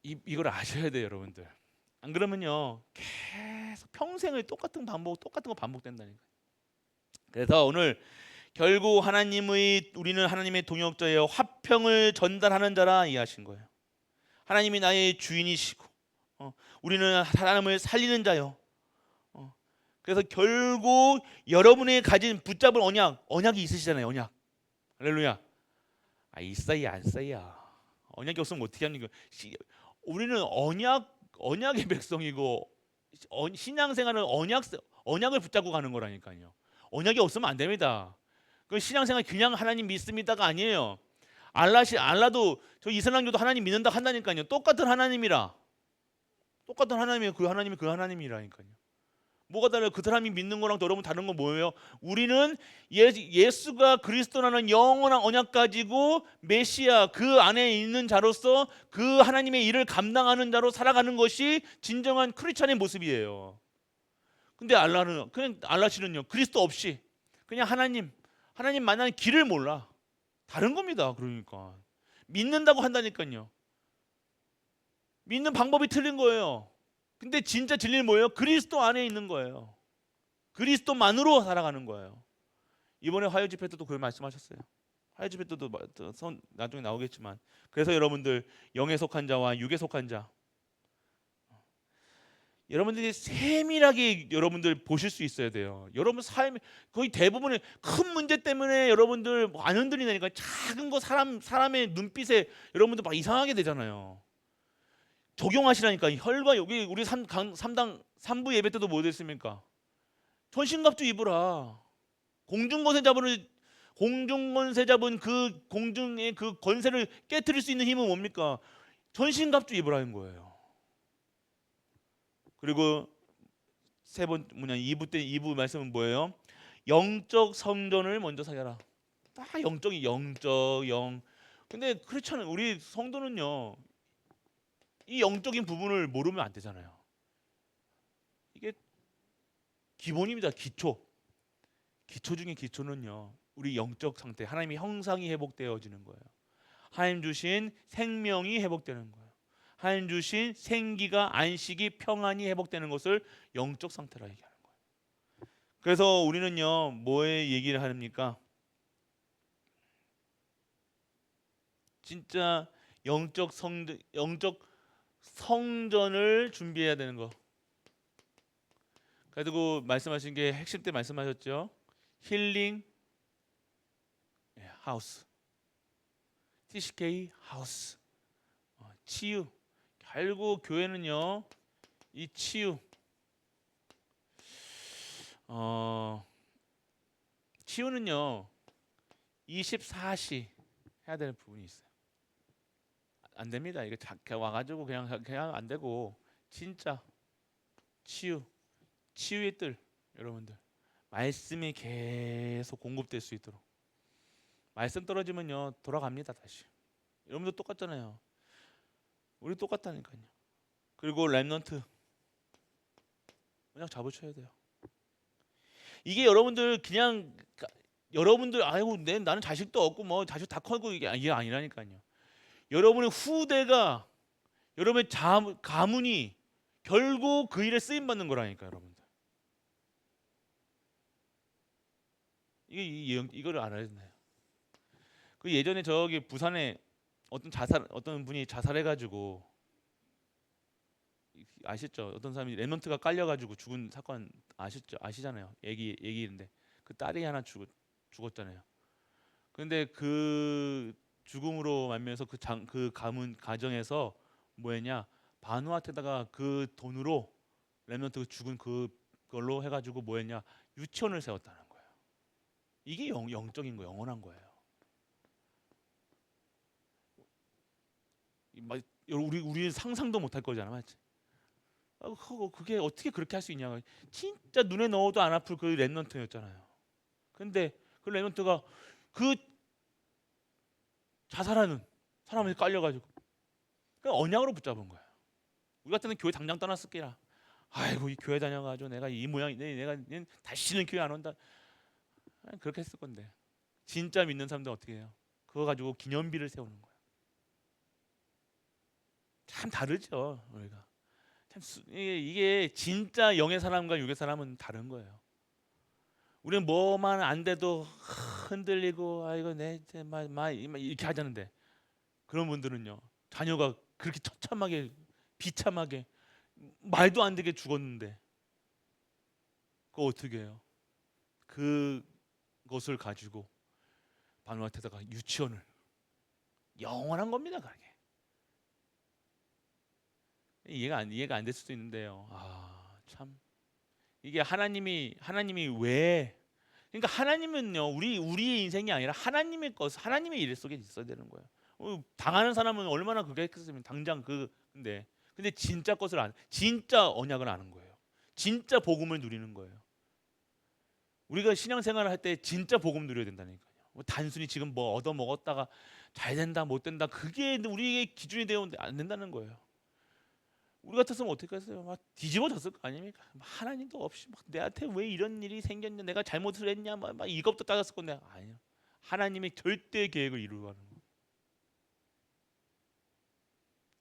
거예요. 이걸 아셔야 돼요, 여러분들. 안 그러면요 계속 평생을 똑같은 거 반복된다니까요. 그래서 오늘 결국 우리는 하나님의 동역자예요. 화평을 전달하는 자라 이해하신 거예요. 하나님이 나의 주인이시고 우리는 사람을 살리는 자요. 그래서 결국 여러분이 가진 붙잡을 언약이 있으시잖아요. 언약. 할렐루야. 있어야 안 써야. 언약이 없으면 어떻게 하는 거예요? 우리는 언약의 백성이고 신앙생활은 언약을 붙잡고 가는 거라니까요. 언약이 없으면 안 됩니다. 그 신앙생활 그냥 하나님 믿습니다가 아니에요. 알라도 저 이슬람교도 하나님 믿는다 한다니까요. 똑같은 하나님이라. 똑같은 하나님이 그 하나님이라니까요. 뭐가 달라요? 그 사람이 믿는 거랑 여러분 다른 건 뭐예요? 우리는 예수가 그리스도라는 영원한 언약 가지고 메시아 그 안에 있는 자로서 그 하나님의 일을 감당하는 자로 살아가는 것이 진정한 크리스찬의 모습이에요. 근데 그냥 알라시는요 그리스도 없이 그냥 하나님 만나는 길을 몰라. 다른 겁니다. 그러니까 믿는다고 한다니까요. 믿는 방법이 틀린 거예요. 근데 진짜 진리는 뭐예요? 그리스도 안에 있는 거예요. 그리스도만으로 살아가는 거예요. 이번에 화요 집회 때도 그걸 말씀하셨어요. 화요 집회 때도 나중에 나오겠지만 그래서 여러분들 영에 속한 자와 육에 속한 자 여러분들이 세밀하게 여러분들 보실 수 있어야 돼요. 여러분 삶 거의 대부분의 큰 문제 때문에 여러분들 안 흔들리니까 작은 거 사람의 눈빛에 여러분들 막 이상하게 되잖아요. 적용하시라니까. 혈과 여기 우리 3부 예배 때도 뭐 됐습니까? 전신갑주 입으라. 공중권세 잡은 그 공중의 그 권세를 깨트릴 수 있는 힘은 뭡니까? 전신갑주 입으라는 거예요. 그리고 2부 말씀은 뭐예요? 영적 성전을 먼저 사겨라. 다 영적 영. 근데 그렇잖아요. 우리 성도는요. 이 영적인 부분을 모르면 안 되잖아요. 이게 기본입니다. 기초 중에 기초는요. 우리 영적 상태, 하나님의 형상이 회복되어지는 거예요. 하나님 주신 생명이 회복되는 거예요. 하나님 주신 생기가 안식이 평안이 회복되는 것을 영적 상태라 얘기하는 거예요. 그래서 우리는요. 뭐에 얘기를 합니까? 진짜 영적 성전을 준비해야 되는 거. 그리고 말씀하신 게 핵심 때 말씀하셨죠. 힐링 하우스, TCK 하우스, 치유. 결국 교회는요, 이 치유는요, 24시 해야 되는 부분이 있어요. 안 됩니다. 이게 와가지고 그냥 안 되고 진짜 치유의 뜰 여러분들 말씀이 계속 공급될 수 있도록. 말씀 떨어지면요 돌아갑니다 다시. 여러분들 똑같잖아요. 우리 똑같다니까요. 그리고 렘넌트 그냥 잡으셔야 돼요. 이게 여러분들 아이고 나는 자식도 없고 뭐 자식 다 커고 이게 아니라니까요. 여러분의 후대가 여러분의 가문이 결국 그 일에 쓰임 받는 거라니까 여러분들. 이거를 알아야 되나요? 그 예전에 저기 부산에 어떤 분이 자살해가지고 아시죠? 어떤 사람이 랩런트가 깔려가지고 죽은 사건 아시잖아요. 얘기인데 그 딸이 하나 죽었잖아요. 근데 그 죽음으로 말미암아서 그 가문 가정에서 뭐했냐 바누아트에다가 그 돈으로 랩런트 죽은 그걸로 해가지고 뭐했냐 유치원을 세웠다는 거예요. 이게 영적인 거 영원한 거예요. 우리 상상도 못할 거잖아, 맞지? 그게 어떻게 그렇게 할 수 있냐? 진짜 눈에 넣어도 안 아플 그 랩런트였잖아요. 근데 그 랩런트가 그 자살하는 사람을 깔려가지고 그냥 언약으로 붙잡은 거야. 우리 같으면 교회 당장 떠났을 게라. 아이고 이 교회 다녀가지고 내가 이 모양인데 내가 다시는 교회 안 온다. 그렇게 했을 건데 진짜 믿는 사람들 어떻게 해요? 그거 가지고 기념비를 세우는 거야. 참 다르죠 우리가. 참 이게 진짜 영의 사람과 육의 사람은 다른 거예요. 우리는 뭐만 안 돼도 흔들리고 아이고 이렇게 하자는데 그런 분들은요 자녀가 그렇게 처참하게 비참하게 말도 안 되게 죽었는데 그거 어떻게 해요? 그것을 가지고 바누아트에다가 유치원을 영원한 겁니다. 그게 이해가 안 될 수도 있는데요. 참 이게 하나님이 왜 그러니까 하나님은요 우리의 인생이 아니라 하나님의 하나님의 일 속에 있어야 되는 거예요. 당하는 사람은 얼마나 그겠으면 당장 근데 진짜 것을 진짜 언약을 아는 거예요. 진짜 복음을 누리는 거예요. 우리가 신앙생활을 할 때 진짜 복음 누려야 된다니까요. 단순히 지금 뭐 얻어 먹었다가 잘 된다 못 된다 그게 우리의 기준이 되면 안 된다는 거예요. 우리 같았으면 어떻게 했어요? 막 뒤집어졌을 거 아닙니까? 하나님도 없이 막 내한테 왜 이런 일이 생겼냐, 내가 잘못을 했냐, 막 이것도 따졌을 건데 아니요. 하나님의 절대 계획을 이루어가는 거.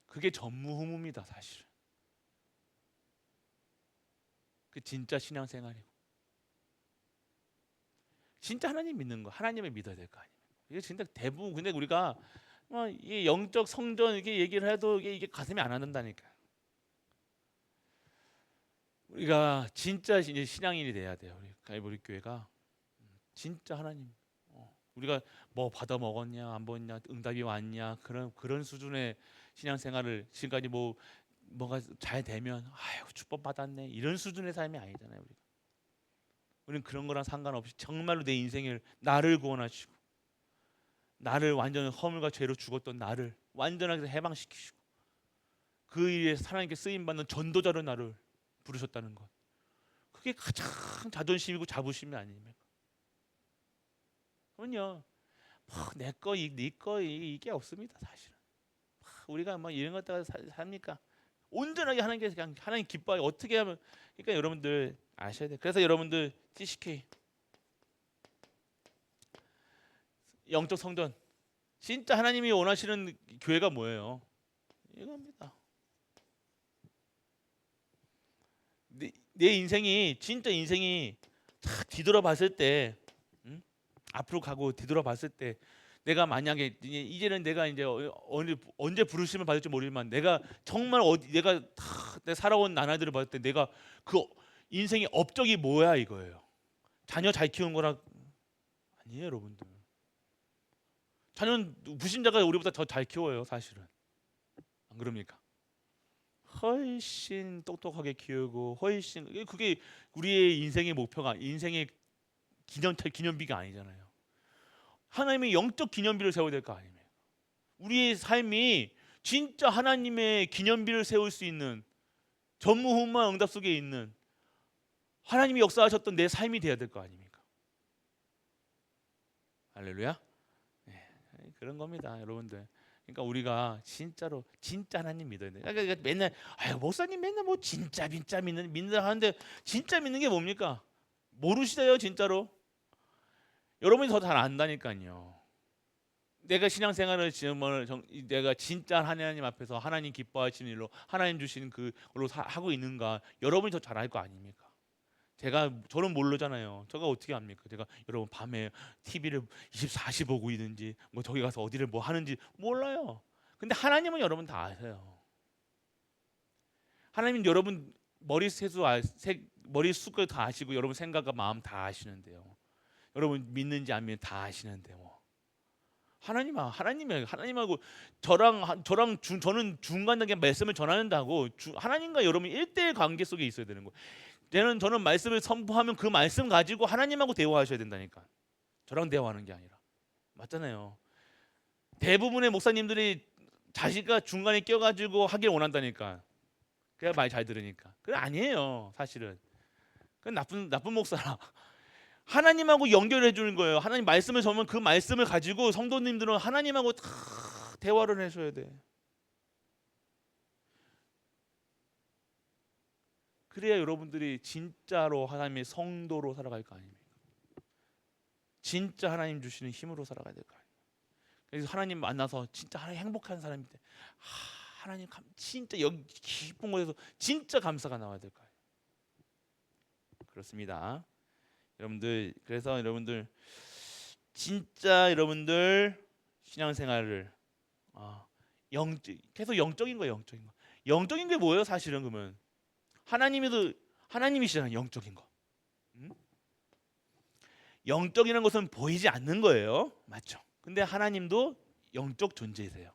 그게 전무후무입니다, 사실은. 그 진짜 신앙생활이고, 진짜 하나님 믿는 거, 하나님을 믿어야 될 거 아니에요. 이게 진짜 대부분 근데 우리가 이 영적 성전 이렇게 얘기를 해도 이게 가슴이 안 와닿는다니까. 우리가 진짜 이제 신앙인이 돼야 돼요. 우리 갈보리 교회가 진짜 하나님. 우리가 뭐 받아 먹었냐 안 먹었냐 응답이 왔냐 그런 수준의 신앙생활을 지금까지 뭐가 잘 되면 아유 축복 받았네 이런 수준의 삶이 아니잖아요. 우리는 그런 거랑 상관없이 정말로 내 인생을 나를 구원하시고 나를 완전 허물과 죄로 죽었던 나를 완전하게 해방시키시고 그 일에 하나님께 쓰임 받는 전도자로 나를 부르셨다는 것. 그게 가장 자존심이고 자부심이 아닙니까? 그럼요. 내거 네거 이게 없습니다 사실은. 우리가 이런 것 갖다가 삽니까? 온전하게 하나님께서 그냥 하나님 기뻐하게 어떻게 하면 그러니까 여러분들 아셔야 돼요. 그래서 여러분들 TCK 영적 성전 진짜 하나님이 원하시는 교회가 뭐예요? 이겁니다. 내 인생이 진짜 인생이 탁 뒤돌아봤을 때 앞으로 가고 뒤돌아봤을 때 내가 만약에 이제는 내가 이제 언제 부르심을 받을지 모르지만 내가 정말 내가 살아온 나날들을 봤을 때 내가 그 인생의 업적이 뭐야 이거예요. 자녀 잘 키운 거라 아니에요, 여러분들. 자녀는 불신자가 우리보다 더 잘 키워요, 사실은. 안 그럽니까? 훨씬 똑똑하게 키우고 훨씬 그게 우리의 인생의 목표가 인생의 기념비가 아니잖아요. 하나님의 영적 기념비를 세워야 될 거 아닙니까? 우리의 삶이 진짜 하나님의 기념비를 세울 수 있는 전무후무한 응답 속에 있는 하나님이 역사하셨던 내 삶이 돼야 될 거 아닙니까? 할렐루야. 네, 그런 겁니다, 여러분들. 그러니까 우리가 진짜로 진짜 하나님 믿어야 돼. 그러니까 맨날 목사님 맨날 뭐 진짜 믿는다 하는데 진짜 믿는 게 뭡니까? 모르시대요, 진짜로. 여러분이 더 잘 안다니까요. 내가 신앙생활을 지금 내가 진짜 하나님 앞에서 하나님 기뻐하시는 일로 하나님 주시는 그걸로 하고 있는가 여러분이 더 잘 알 거 아닙니까? 저는 모르잖아요. 제가 어떻게 합니까? 제가 여러분 밤에 TV를 24시 보고 있는지 뭐 저기 가서 어디를 뭐 하는지 몰라요. 근데 하나님은 여러분 다 아세요. 하나님은 여러분 머릿속을 다 아시고 여러분 생각과 마음 다 아시는데요. 여러분 믿는지 안 믿는지 다 아시는데 하나님하고 저는 중간단계 말씀을 전하는다고 하나님과 여러분 1대1 관계 속에 있어야 되는 거예요. 저는 말씀을 선포하면 그 말씀 가지고 하나님하고 대화하셔야 된다니까. 저랑 대화하는 게 아니라. 맞잖아요. 대부분의 목사님들이 자식과 중간에 껴가지고 하길 원한다니까. 그래야 말 잘 들으니까. 그게 아니에요, 사실은. 그건 나쁜 목사라. 하나님하고 연결해 주는 거예요. 하나님 말씀을 전면 그 말씀을 가지고 성도님들은 하나님하고 다 대화를 하셔야 돼. 그래야 여러분들이 진짜로 하나님의 성도로 살아갈 거 아닙니까? 진짜 하나님 주시는 힘으로 살아가야 될 거 아니에요. 그래서 하나님 만나서 진짜 하나님 행복한 사람일 때 하나님 진짜 여기 깊은 곳에서 진짜 감사가 나와야 될 거 아니에요. 그렇습니다. 여러분들 그래서 여러분들 진짜 여러분들 신앙생활을 계속 영적인 거예요. 영적인 거. 영적인 게 뭐예요? 사실은 그러면 하나님이시잖아요. 영적인 거. 영적이라는 것은 보이지 않는 거예요. 맞죠? 근데 하나님도 영적 존재이세요.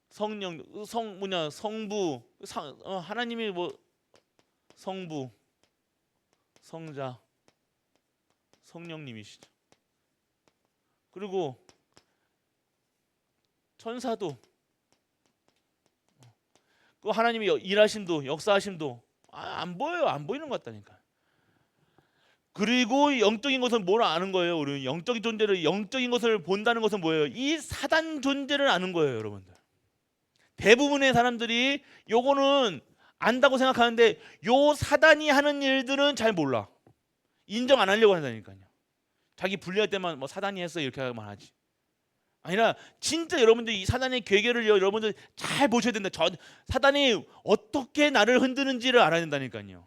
성령, 성부, 하나님이 뭐 성부, 성자, 성령님이시죠. 그리고 천사도, 그 하나님이 일하심도, 역사하심도 안 보여요. 안 보이는 것 같다니까. 그리고 영적인 것은 뭘 아는 거예요? 우리는 영적인 존재를, 영적인 것을 본다는 것은 뭐예요? 이 사단 존재를 아는 거예요, 여러분들. 대부분의 사람들이 요거는 안다고 생각하는데 요 사단이 하는 일들은 잘 몰라. 인정 안 하려고 한다니까요. 자기 불리할 때만 뭐 사단이 했어 이렇게 하면 하지. 아니라 진짜 여러분들 이 사단의 괴계를 여러분들 잘 보셔야 된다. 사단이 어떻게 나를 흔드는지를 알아야 된다니까요.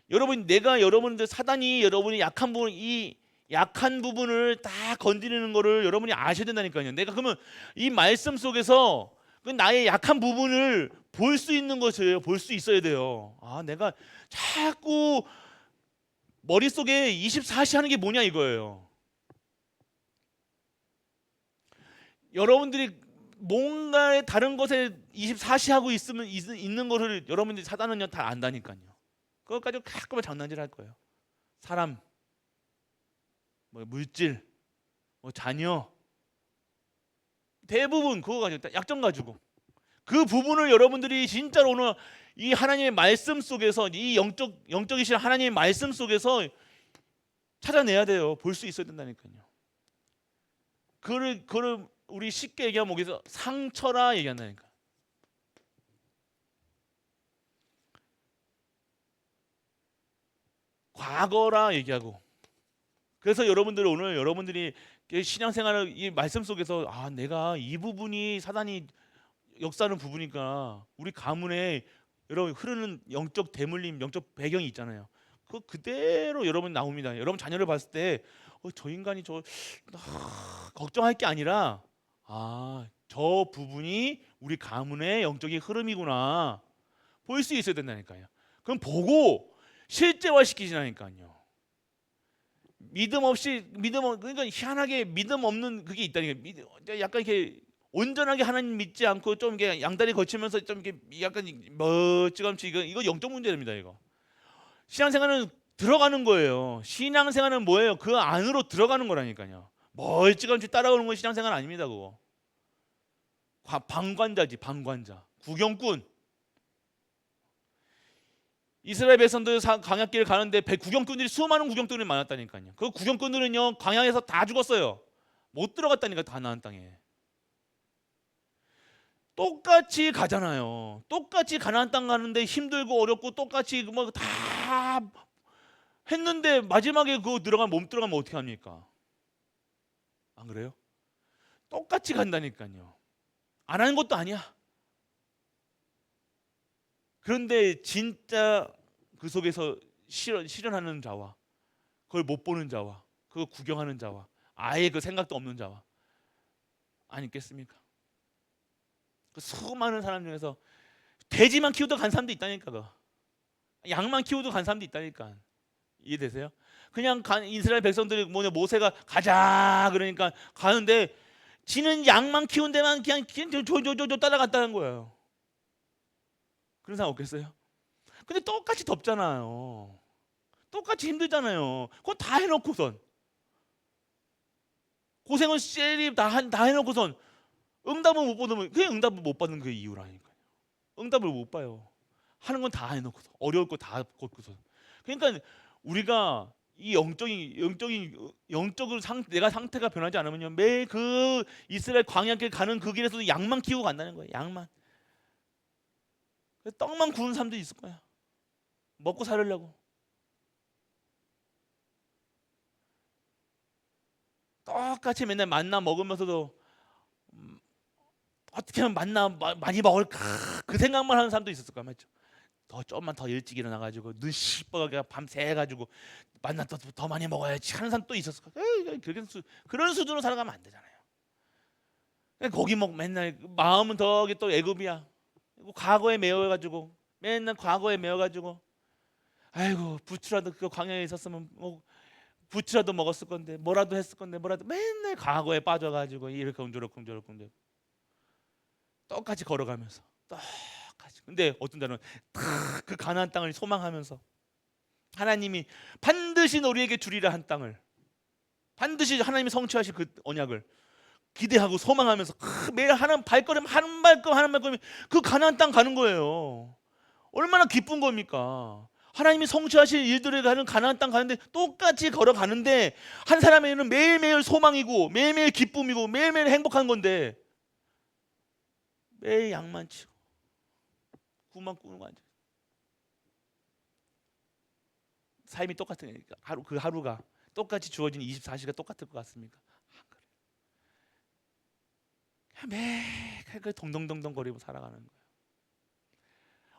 여러분, 내가 여러분들 사단이 여러분이 약한 부분, 이 약한 부분을 다 건드리는 거를 여러분이 아셔야 된다니까요. 내가 그러면 이 말씀 속에서 그 나의 약한 부분을 볼 수 있는 것이에요. 볼 수 있어야 돼요. 아, 내가 자꾸 머릿속에 24시 하는 게 뭐냐 이거예요. 여러분들이 뭔가의 다른 것에 24시 하고 있는 거를 여러분들이 사단은 다 안다니까요. 그것 가지고 가끔 장난질 할 거예요. 사람, 뭐 물질, 뭐 자녀, 대부분 그거 가지고 약점 가지고 그 부분을 여러분들이 진짜로 오늘 이 하나님의 말씀 속에서 이 영적이신 하나님의 말씀 속에서 찾아내야 돼요. 볼 수 있어야 된다니까요. 그를 우리 쉽게 얘기하면 여기서 상처라 얘기한다니까. 과거라 얘기하고. 그래서 여러분들 오늘 여러분들이 신앙생활을 이 말씀 속에서 아, 내가 이 부분이 사단이 역사하는 부분이니까 우리 가문에 여러분 흐르는 영적 대물림, 영적 배경이 있잖아요. 그 그대로 여러분 나옵니다. 여러분 자녀를 봤을 때 저 인간이 걱정할 게 아니라 저 부분이 우리 가문의 영적인 흐름이구나 볼 수 있어야 된다니까요. 그럼 보고 실제화시키시라니까요. 그러니까 희한하게 믿음 없는 그게 있다니까. 약간 이렇게 온전하게 하나님 믿지 않고 좀 이렇게 양다리 거치면서 좀 이렇게 약간 멀찌감치 이거 영적 문제입니다. 이거 신앙생활은 들어가는 거예요. 신앙생활은 뭐예요? 그 안으로 들어가는 거라니까요. 멀찌감치 따라오는 건 신앙생활 아닙니다. 그거 방관자지, 방관자, 구경꾼. 이스라엘 백성들 광야길을 가는데 구경꾼들이 수많은 구경꾼들이 많았다니까요. 그 구경꾼들은요 광야에서 다 죽었어요. 못 들어갔다니까, 가나안 땅에. 똑같이 가잖아요. 똑같이 가나안 땅 가는데 힘들고 어렵고 똑같이 뭐 다 했는데 마지막에 그거 몸 들어가면 어떻게 합니까? 안 그래요? 똑같이 간다니까요. 안 하는 것도 아니야. 그런데 진짜 그 속에서 실현하는 자와 그걸 못 보는 자와 그거 구경하는 자와 아예 그 생각도 없는 자와 아니겠습니까? 그 수많은 사람 중에서 돼지만 키우도 간 사람도 있다니까. 양만 키우도 간 사람도 있다니까. 이해되세요? 그냥 이스라엘 백성들이 모세가 가자 그러니까 가는데 지는 양만 키운 데만 그냥 조조조조 따라갔다는 거예요. 그런 사람 없겠어요? 근데 똑같이 덥잖아요. 똑같이 힘들잖아요. 그거 다 해놓고선 고생은 쎄리 다 해놓고선 응답을 못 받으면 그게 응답을 못 받는 그 이유라니까요. 응답을 못 봐요. 하는 건 다 해놓고서 어려울 거 다 겪고서. 그러니까 우리가 이 영적으로 내가 상태가 변하지 않으면요 매일 그 이스라엘 광야길 가는 그 길에서도 양만 키우고 간다는 거예요. 양만. 떡만 구운 사람도 있을 거야. 먹고 살으려고. 똑같이 맨날 만나 먹으면서도 어떻게 하면 만나 많이 먹을까 그 생각만 하는 사람도 있었을 거야. 맞죠? 좀만 더 일찍 일어나가지고 눈 시뻘게 밤새 해가지고 만나 더 많이 먹어야지 하는 사람 또 있었을 거야. 그런 수준으로 살아가면 안 되잖아요. 거기 맨날 마음은 또 애굽이야. 과거에 매여가지고 맨날 과거에 매여가지고 아이고 부추라도 그 광야에 있었으면 부추라도 먹었을 건데 뭐라도 했을 건데 뭐라도 맨날 과거에 빠져가지고 이렇게 웅조럭. 똑같이 걸어가면서 똑같이. 근데 어떤 자는 그 가나안 땅을 소망하면서 하나님이 반드시 너희에게 주리라 한 땅을, 반드시 하나님이 성취하실 그 언약을 기대하고 소망하면서 매일 하는 발걸음 한 발걸음 한 발걸음이 그 가나안 땅 가는 거예요. 얼마나 기쁜 겁니까? 하나님이 성취하실 일들을 가는 가나안 땅 가는데 똑같이 걸어가는데 한 사람에게는 매일매일 소망이고 매일매일 기쁨이고 매일매일 행복한 건데 매일 양만 치고 꿈만 꾸는 거 아니야. 삶이 똑같으니까 그 하루가 똑같이 주어진 24시간 똑같을 것 같습니까? 매일 동동동동 거리고 살아가는 거예요.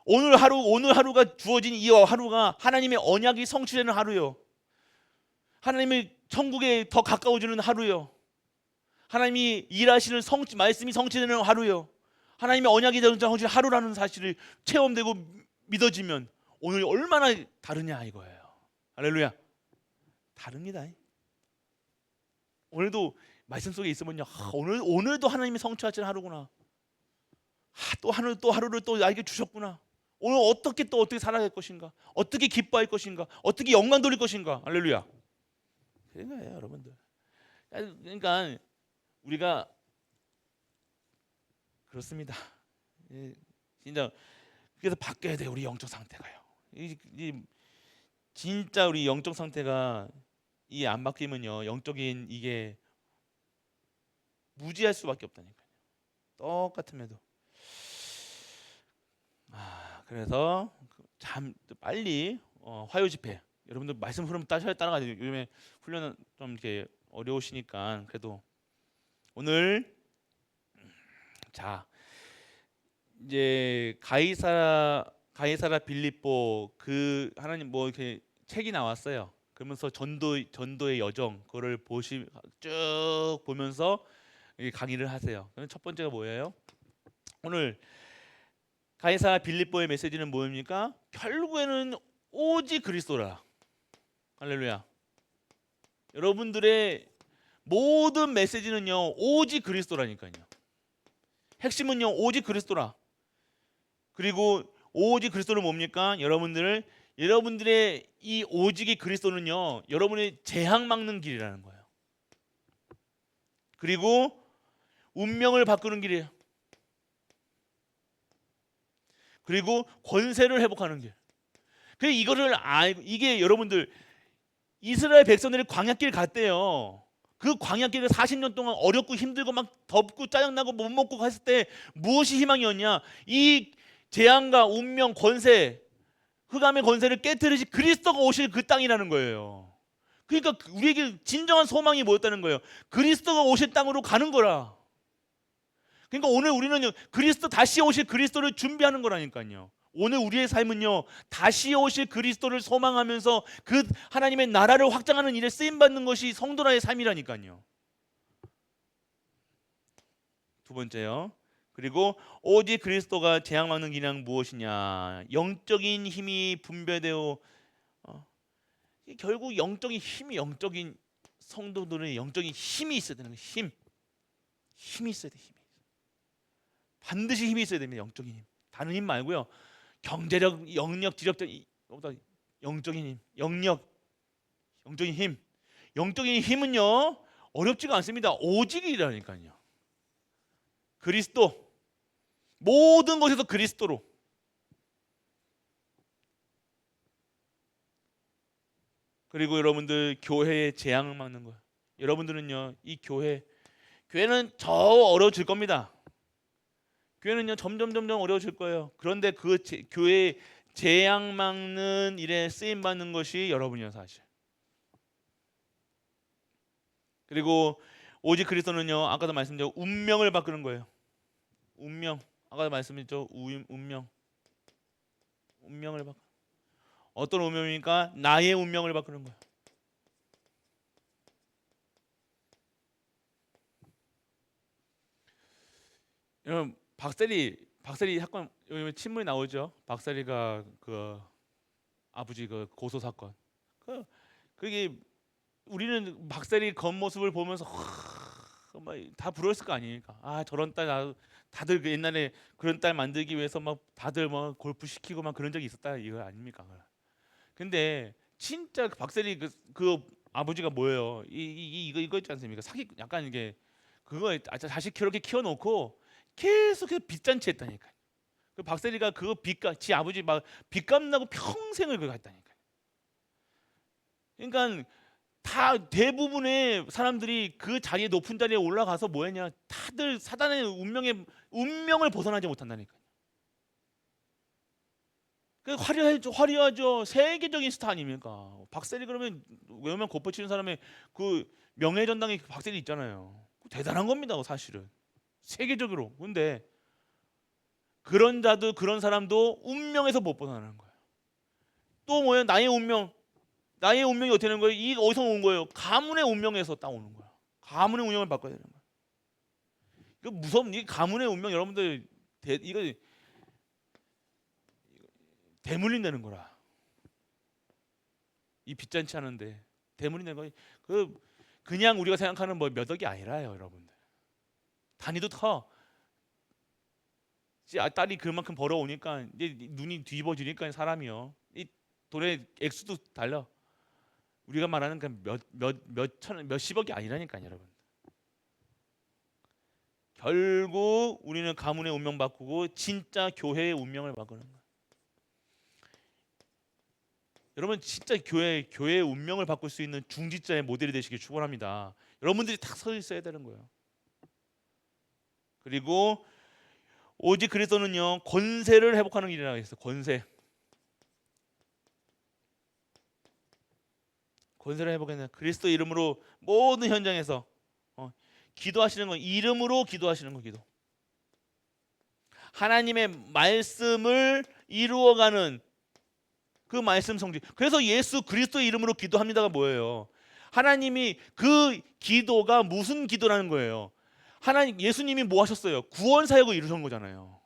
오늘 하루가 주어진 이 하루가 하나님의 언약이 성취되는 하루요. 하나님의 천국에 더 가까워지는 하루요. 하나님이 일하시는 말씀이 성취되는 하루요. 하나님의 언약이 되는 하루라는 사실을 체험되고 믿어지면 오늘 얼마나 다르냐 이거예요. 할렐루야. 다릅니다. 오늘도 말씀 속에 있으면요, 오늘도 하나님이 성취하시는 하루구나. 또 하루를 또 나에게 주셨구나. 오늘 어떻게 살아갈 것인가? 어떻게 기뻐할 것인가? 어떻게 영광 돌릴 것인가? 할렐루야. 그런 거예요, 여러분들. 그러니까 우리가 그렇습니다. 진짜 그래서 바뀌어야 돼요, 우리 영적 상태가요. 진짜 우리 영적 상태가 이 안 바뀌면요, 영적인 이게 무지할 수밖에 없다니까요. 똑같음에도. 그래서 빨리 화요 집회 여러분들 말씀 흐름 따라가지고 요즘에 훈련은 좀 이렇게 어려우시니까 그래도 오늘 자 이제 가이사라 빌립보 그 하나님 뭐 이렇게 책이 나왔어요. 그러면서 전도의 여정 그거를 쭉 보면서 강의를 하세요. 그럼 첫 번째가 뭐예요? 오늘 가이사라 빌립보의 메시지는 뭐입니까? 결국에는 오직 그리스도라. 할렐루야. 여러분들의 모든 메시지는요 오직 그리스도라니까요. 핵심은요 오직 그리스도라. 그리고 오직 그리스도는 뭡니까? 여러분들의 이 오직이 그리스도는요 여러분의 재앙 막는 길이라는 거예요. 그리고 운명을 바꾸는 길이에요. 그리고 권세를 회복하는 길. 그래서 이거를 알고 이게 여러분들 이스라엘 백성들이 광야길 갔대요. 그 광야길을 40년 동안 어렵고 힘들고 막 덥고 짜증나고 못 먹고 했을 때 무엇이 희망이었냐? 이 재앙과 운명, 권세, 흑암의 권세를 깨뜨리시 그리스도가 오실 그 땅이라는 거예요. 그러니까 우리에게 진정한 소망이 뭐였다는 거예요? 그리스도가 오실 땅으로 가는 거라. 그러니까 오늘 우리는 다시 오실 그리스도를 준비하는 거라니까요. 오늘 우리의 삶은요 다시 오실 그리스도를 소망하면서 그 하나님의 나라를 확장하는 일에 쓰임받는 것이 성도라의 삶이라니까요. 두 번째요. 그리고 오직 그리스도가 재앙 막는 기능 무엇이냐? 영적인 힘이 분배되어 결국 영적인 성도들의 영적인 힘이 있어야 되는 거예요. 힘이 있어야 돼. 반드시 힘이 있어야 됩니다. 영적인 힘. 다른 힘 말고요. 경제력, 영역, 지력적 영적인 힘, 영적인 힘. 영적인 힘은요 어렵지가 않습니다. 오직이라니까요. 그리스도 모든 것에서 그리스도로. 그리고 여러분들 교회의 재앙을 막는 거예요. 여러분들은요 이 교회는 더 어려워질 겁니다. 교회는요 점점 어려워질 거예요. 그런데 그 교회 재앙 막는 일에 쓰임 받는 것이 여러분이요 사실. 그리고 오직 그리스도는요 아까도 말씀드렸죠 운명을 바꾸는 거예요. 운명 아까도 말씀드렸죠 운명을 바꾸는 어떤 운명입니까? 나의 운명을 바꾸는 거예요. 여러분 박세리 사건 요즘에 친문이 나오죠. 박세리가 그 아버지 그 고소 사건. 그게 우리는 박세리 겉모습을 보면서 다 부러웠을 거 아닙니까? 아 저런 딸 다들 그 옛날에 그런 딸 만들기 위해서 막 다들 뭐 골프 시키고 막 그런 적이 있었다 이거 아닙니까? 근데 진짜 그 박세리 그 아버지가 뭐예요? 이거 있지 않습니까? 사기 약간 이게 그거 자식 그렇게 키워놓고 계속 그 빚잔치 했다니까. 그 박세리가 그거 빚값 지 아버지 막 빚값 나고 평생을 그거 했다니까. 그러니까 다 대부분의 사람들이 그 자리에 높은 자리에 올라가서 뭐했냐? 다들 사단의 운명을 벗어나지 못한다니까. 그 화려하죠. 세계적인 스타 아닙니까? 박세리 그러면 외우면 곧뻗치는 사람의 그 명예전당에 박세리 있잖아요. 대단한 겁니다, 사실은. 세계적으로. 근데 그런 자도 그런 사람도 운명에서 못 벗어나는 거예요. 또 뭐예요? 나의 운명이 어떻게 되는 거예요? 이 어디서 온 거예요? 가문의 운명에서 딱 오는 거야. 가문의 운명을 바꿔야 되는 거야. 이거 이 가문의 운명 여러분들 이거 대물림되는 거라. 이 빚잔치 하는데 대물림되는 거. 그냥 우리가 생각하는 뭐 몇 억이 아니라요, 여러분들. 단위도 커. 딸이 그만큼 벌어오니까 이제 눈이 뒤집어지니까 사람이요. 이 돈의 액수도 달라. 우리가 말하는 몇십억이 아니라니까요, 여러분. 결국 우리는 가문의 운명 바꾸고 진짜 교회의 운명을 바꾸는 거예요. 여러분 진짜 교회의 운명을 바꿀 수 있는 중직자의 모델이 되시길 축원합니다. 여러분들이 탁 서 있어야 되는 거예요. 그리고 오직 그리스도는요 권세를 회복하는 일이라고 했어요. 권세를 회복하는 그리스도 이름으로 모든 현장에서 기도하시는 건 이름으로 기도하시는 거 기도. 하나님의 말씀을 이루어가는 그 말씀 성취. 그래서 예수 그리스도 이름으로 기도합니다가 뭐예요? 하나님이 그 기도가 무슨 기도라는 거예요? 예수님이 뭐 하셨어요? 구원 사역을 이루신 거잖아요.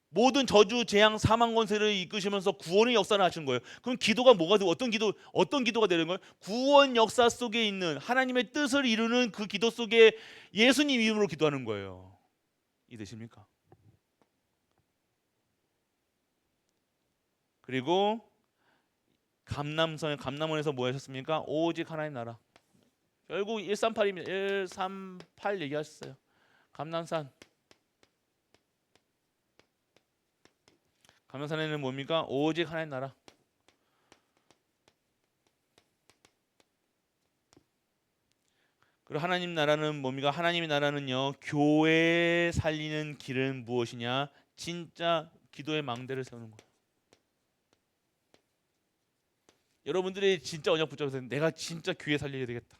모든 저주, 재앙, 사망 권세를 이끄시면서 구원의 역사를 하신 거예요. 그럼 기도가 뭐가 되고 어떤 기도가 되는 거예요? 구원 역사 속에 있는 하나님의 뜻을 이루는 그 기도 속에 예수님 이름으로 기도하는 거예요. 이해되십니까? 그리고 감남원에서 뭐 하셨습니까? 오직 하나님 나라. 결국 138입니다. 138 얘기하셨어요. 감남산에는 뭡니까? 오직 하나님 나라. 그리고 하나님 나라는 뭡니까? 하나님의 나라는요. 교회 살리는 길은 무엇이냐? 진짜 기도의 망대를 세우는 거예요. 여러분들이 진짜 언약 붙잡아서 내가 진짜 교회 살려야 되겠다.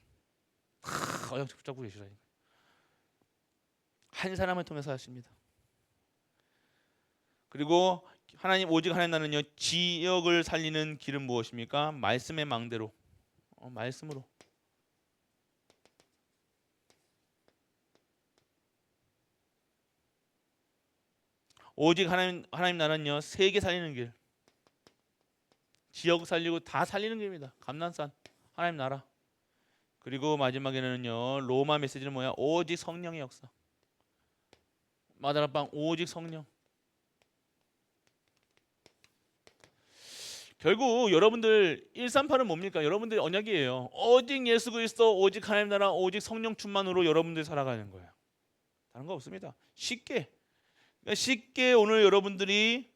언약 붙잡고 계시라니까. 한 사람을 통해서 하십니다. 그리고 오직 하나님 나라는요. 지역을 살리는 길은 무엇입니까? 말씀의 망대로. 말씀으로. 오직 하나님 나라는요. 세계 살리는 길. 지역 살리고 다 살리는 길입니다. 감난산 하나님 나라. 그리고 마지막에는요. 로마 메시지는 뭐야? 오직 성령의 역사. 마다라빵 오직 성령. 결국 여러분들 138은 뭡니까? 여러분들 언약이에요. 오직 예수 그리스도, 오직 하나님 나라, 오직 성령 충만으로 여러분들이 살아가는 거예요. 다른 거 없습니다. 쉽게 오늘 여러분들이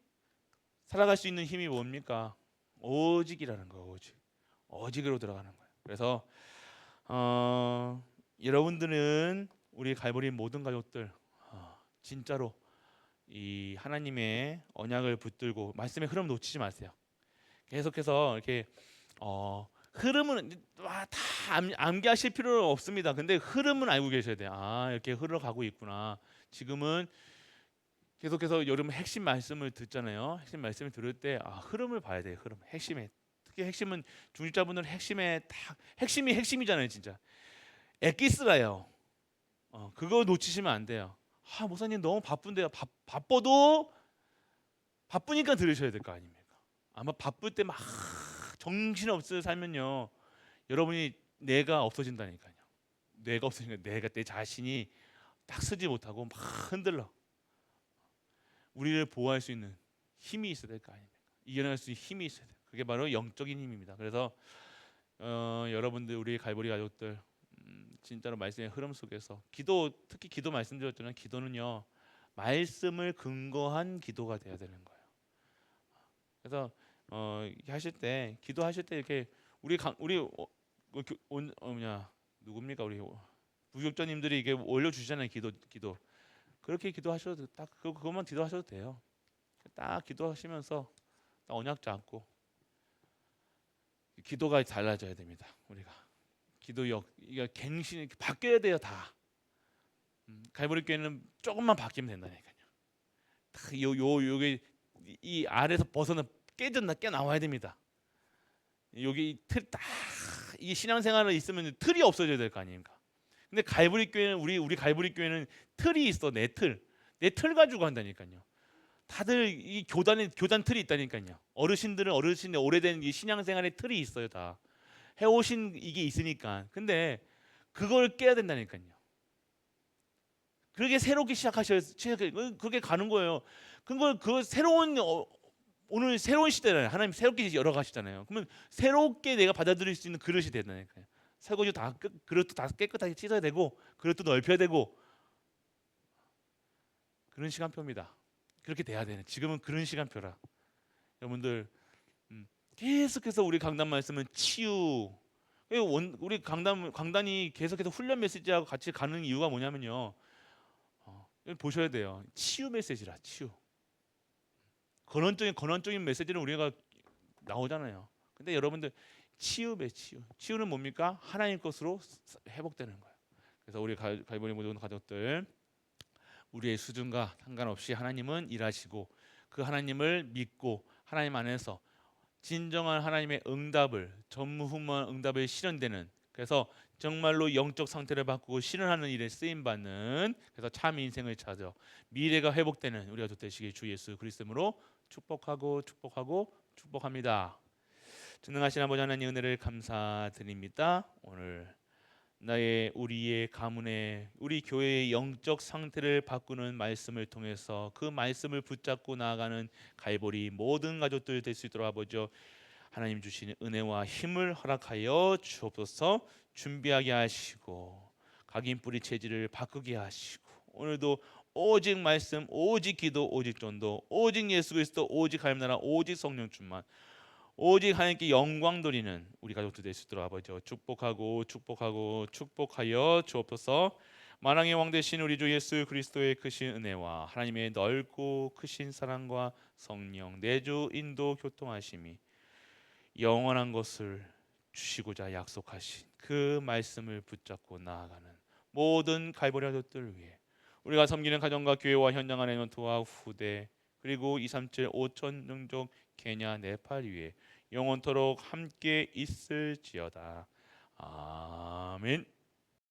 살아갈 수 있는 힘이 뭡니까? 오직이라는 거. 오직으로 들어가는 거예요. 그래서 여러분들은 우리 갈보리 모든 가족들 진짜로 이 하나님의 언약을 붙들고 말씀의 흐름 놓치지 마세요. 계속해서 이렇게 흐름은 다 암기하실 필요는 없습니다. 근데 흐름은 알고 계셔야 돼요. 이렇게 흘러가고 있구나. 지금은 계속해서 여러분 핵심 말씀을 듣잖아요. 핵심 말씀을 들을 때 흐름을 봐야 돼요. 핵심에 특히 핵심은 중직자분들은 핵심이 핵심이잖아요. 진짜 엑기스라요. 그거 놓치시면 안 돼요. 목사님 너무 바쁜데요. 바빠도 바쁘니까 들으셔야 될 거 아닙니까? 아마 바쁠 때 막 정신없이 살면요. 여러분이 내가 없어진다니까요. 뇌가 없으니까 내 자신이 딱 쓰지 못하고 막 흔들러. 우리를 보호할 수 있는 힘이 있어야 될 거 아닙니까? 이겨낼 수 있는 힘이 있어야 돼요. 그게 바로 영적인 힘입니다. 그래서 여러분들 우리 갈보리 가족들 진짜로 말씀의 흐름 속에서 특히 기도 말씀드렸잖아요. 기도는요 말씀을 근거한 기도가 돼야 되는 거예요. 그래서 하실 때 기도하실 때 이렇게 우리 뭐냐 누굽니까 우리 부육자님들이 이게 올려주시잖아요. 기도 그렇게 기도하셔도 딱 그것만 기도하셔도 돼요. 딱 기도하시면서 딱 언약 잡고 기도가 달라져야 됩니다. 우리가 기도력 이게 갱신이 바뀌어야 돼요. 다 갈보리 교회는 조금만 바뀌면 된다니까요. 요게 이 아래에서 벗어나 깨 나와야 됩니다. 여기 이 신앙생활을 있으면 틀이 없어져야 될 거 아닙니까? 근데 갈보리 교회는 우리 갈보리 교회는 틀이 있어. 내 틀 가지고 한다니까요. 다들 이 교단 틀이 있다니까요. 어르신들은 어르신의 오래된 이 신앙생활의 틀이 있어요. 다 해오신 이게 있으니까. 근데 그걸 깨야 된다니까요. 그렇게 새롭게 그렇게 가는 거예요. 그 새로운 오늘 새로운 시대를 하나님 새롭게 열어가시잖아요. 그러면 새롭게 내가 받아들일 수 있는 그릇이 된다니까요. 설거지 그릇도 다 깨끗하게 씻어야 되고 그릇도 넓혀야 되고 그런 시간표입니다. 그렇게 돼야 되는 지금은 그런 시간표라. 여러분들 계속해서 우리 강단 말씀은 치유. 우리 강단이 계속해서 훈련 메시지하고 같이 가는 이유가 뭐냐면요. 보셔야 돼요. 치유 메시지라 치유. 근원적인 메시지는 우리가 나오잖아요. 근데 여러분들 치유는 뭡니까? 하나님 것으로 회복되는 거예요. 그래서 우리 갈보리 모든 가족들 우리의 수준과 상관없이 하나님은 일하시고 그 하나님을 믿고 하나님 안에서 진정한 하나님의 전무후무한 응답을 실현되는 그래서 정말로 영적 상태를 바꾸고 실현하는 일에 쓰임 받는 그래서 참 인생을 찾아 미래가 회복되는 우리가 되시길 주 예수 그리스도로 축복합니다. 전능하신 아버지 하나님 은혜를 감사드립니다. 오늘 우리의 가문의 우리 교회의 영적 상태를 바꾸는 말씀을 통해서 그 말씀을 붙잡고 나아가는 갈보리 모든 가족들 될 수 있도록 아버지 하나님 주시는 은혜와 힘을 허락하여 주옵소서. 준비하게 하시고 각인 뿌리 체질을 바꾸게 하시고 오늘도 오직 말씀, 오직 기도, 오직 전도, 오직 예수 그리스도, 오직 하나님 나라, 오직 성령 충만, 오직 하나님께 영광 돌리는 우리 가족들 될 수 있도록 아버지 축복하여 주옵소서. 만왕의 왕 되신 우리 주 예수 그리스도의 크신 은혜와 하나님의 넓고 크신 사랑과 성령 내주 인도 교통하심이 영원한 것을 주시고자 약속하신 그 말씀을 붙잡고 나아가는 모든 갈보리 가족들 위해 우리가 섬기는 가정과 교회와 현장 안의 연토와 후대 그리고 237 5천 종족 케냐 네팔 위에 영원토록 함께 있을지어다. 아멘.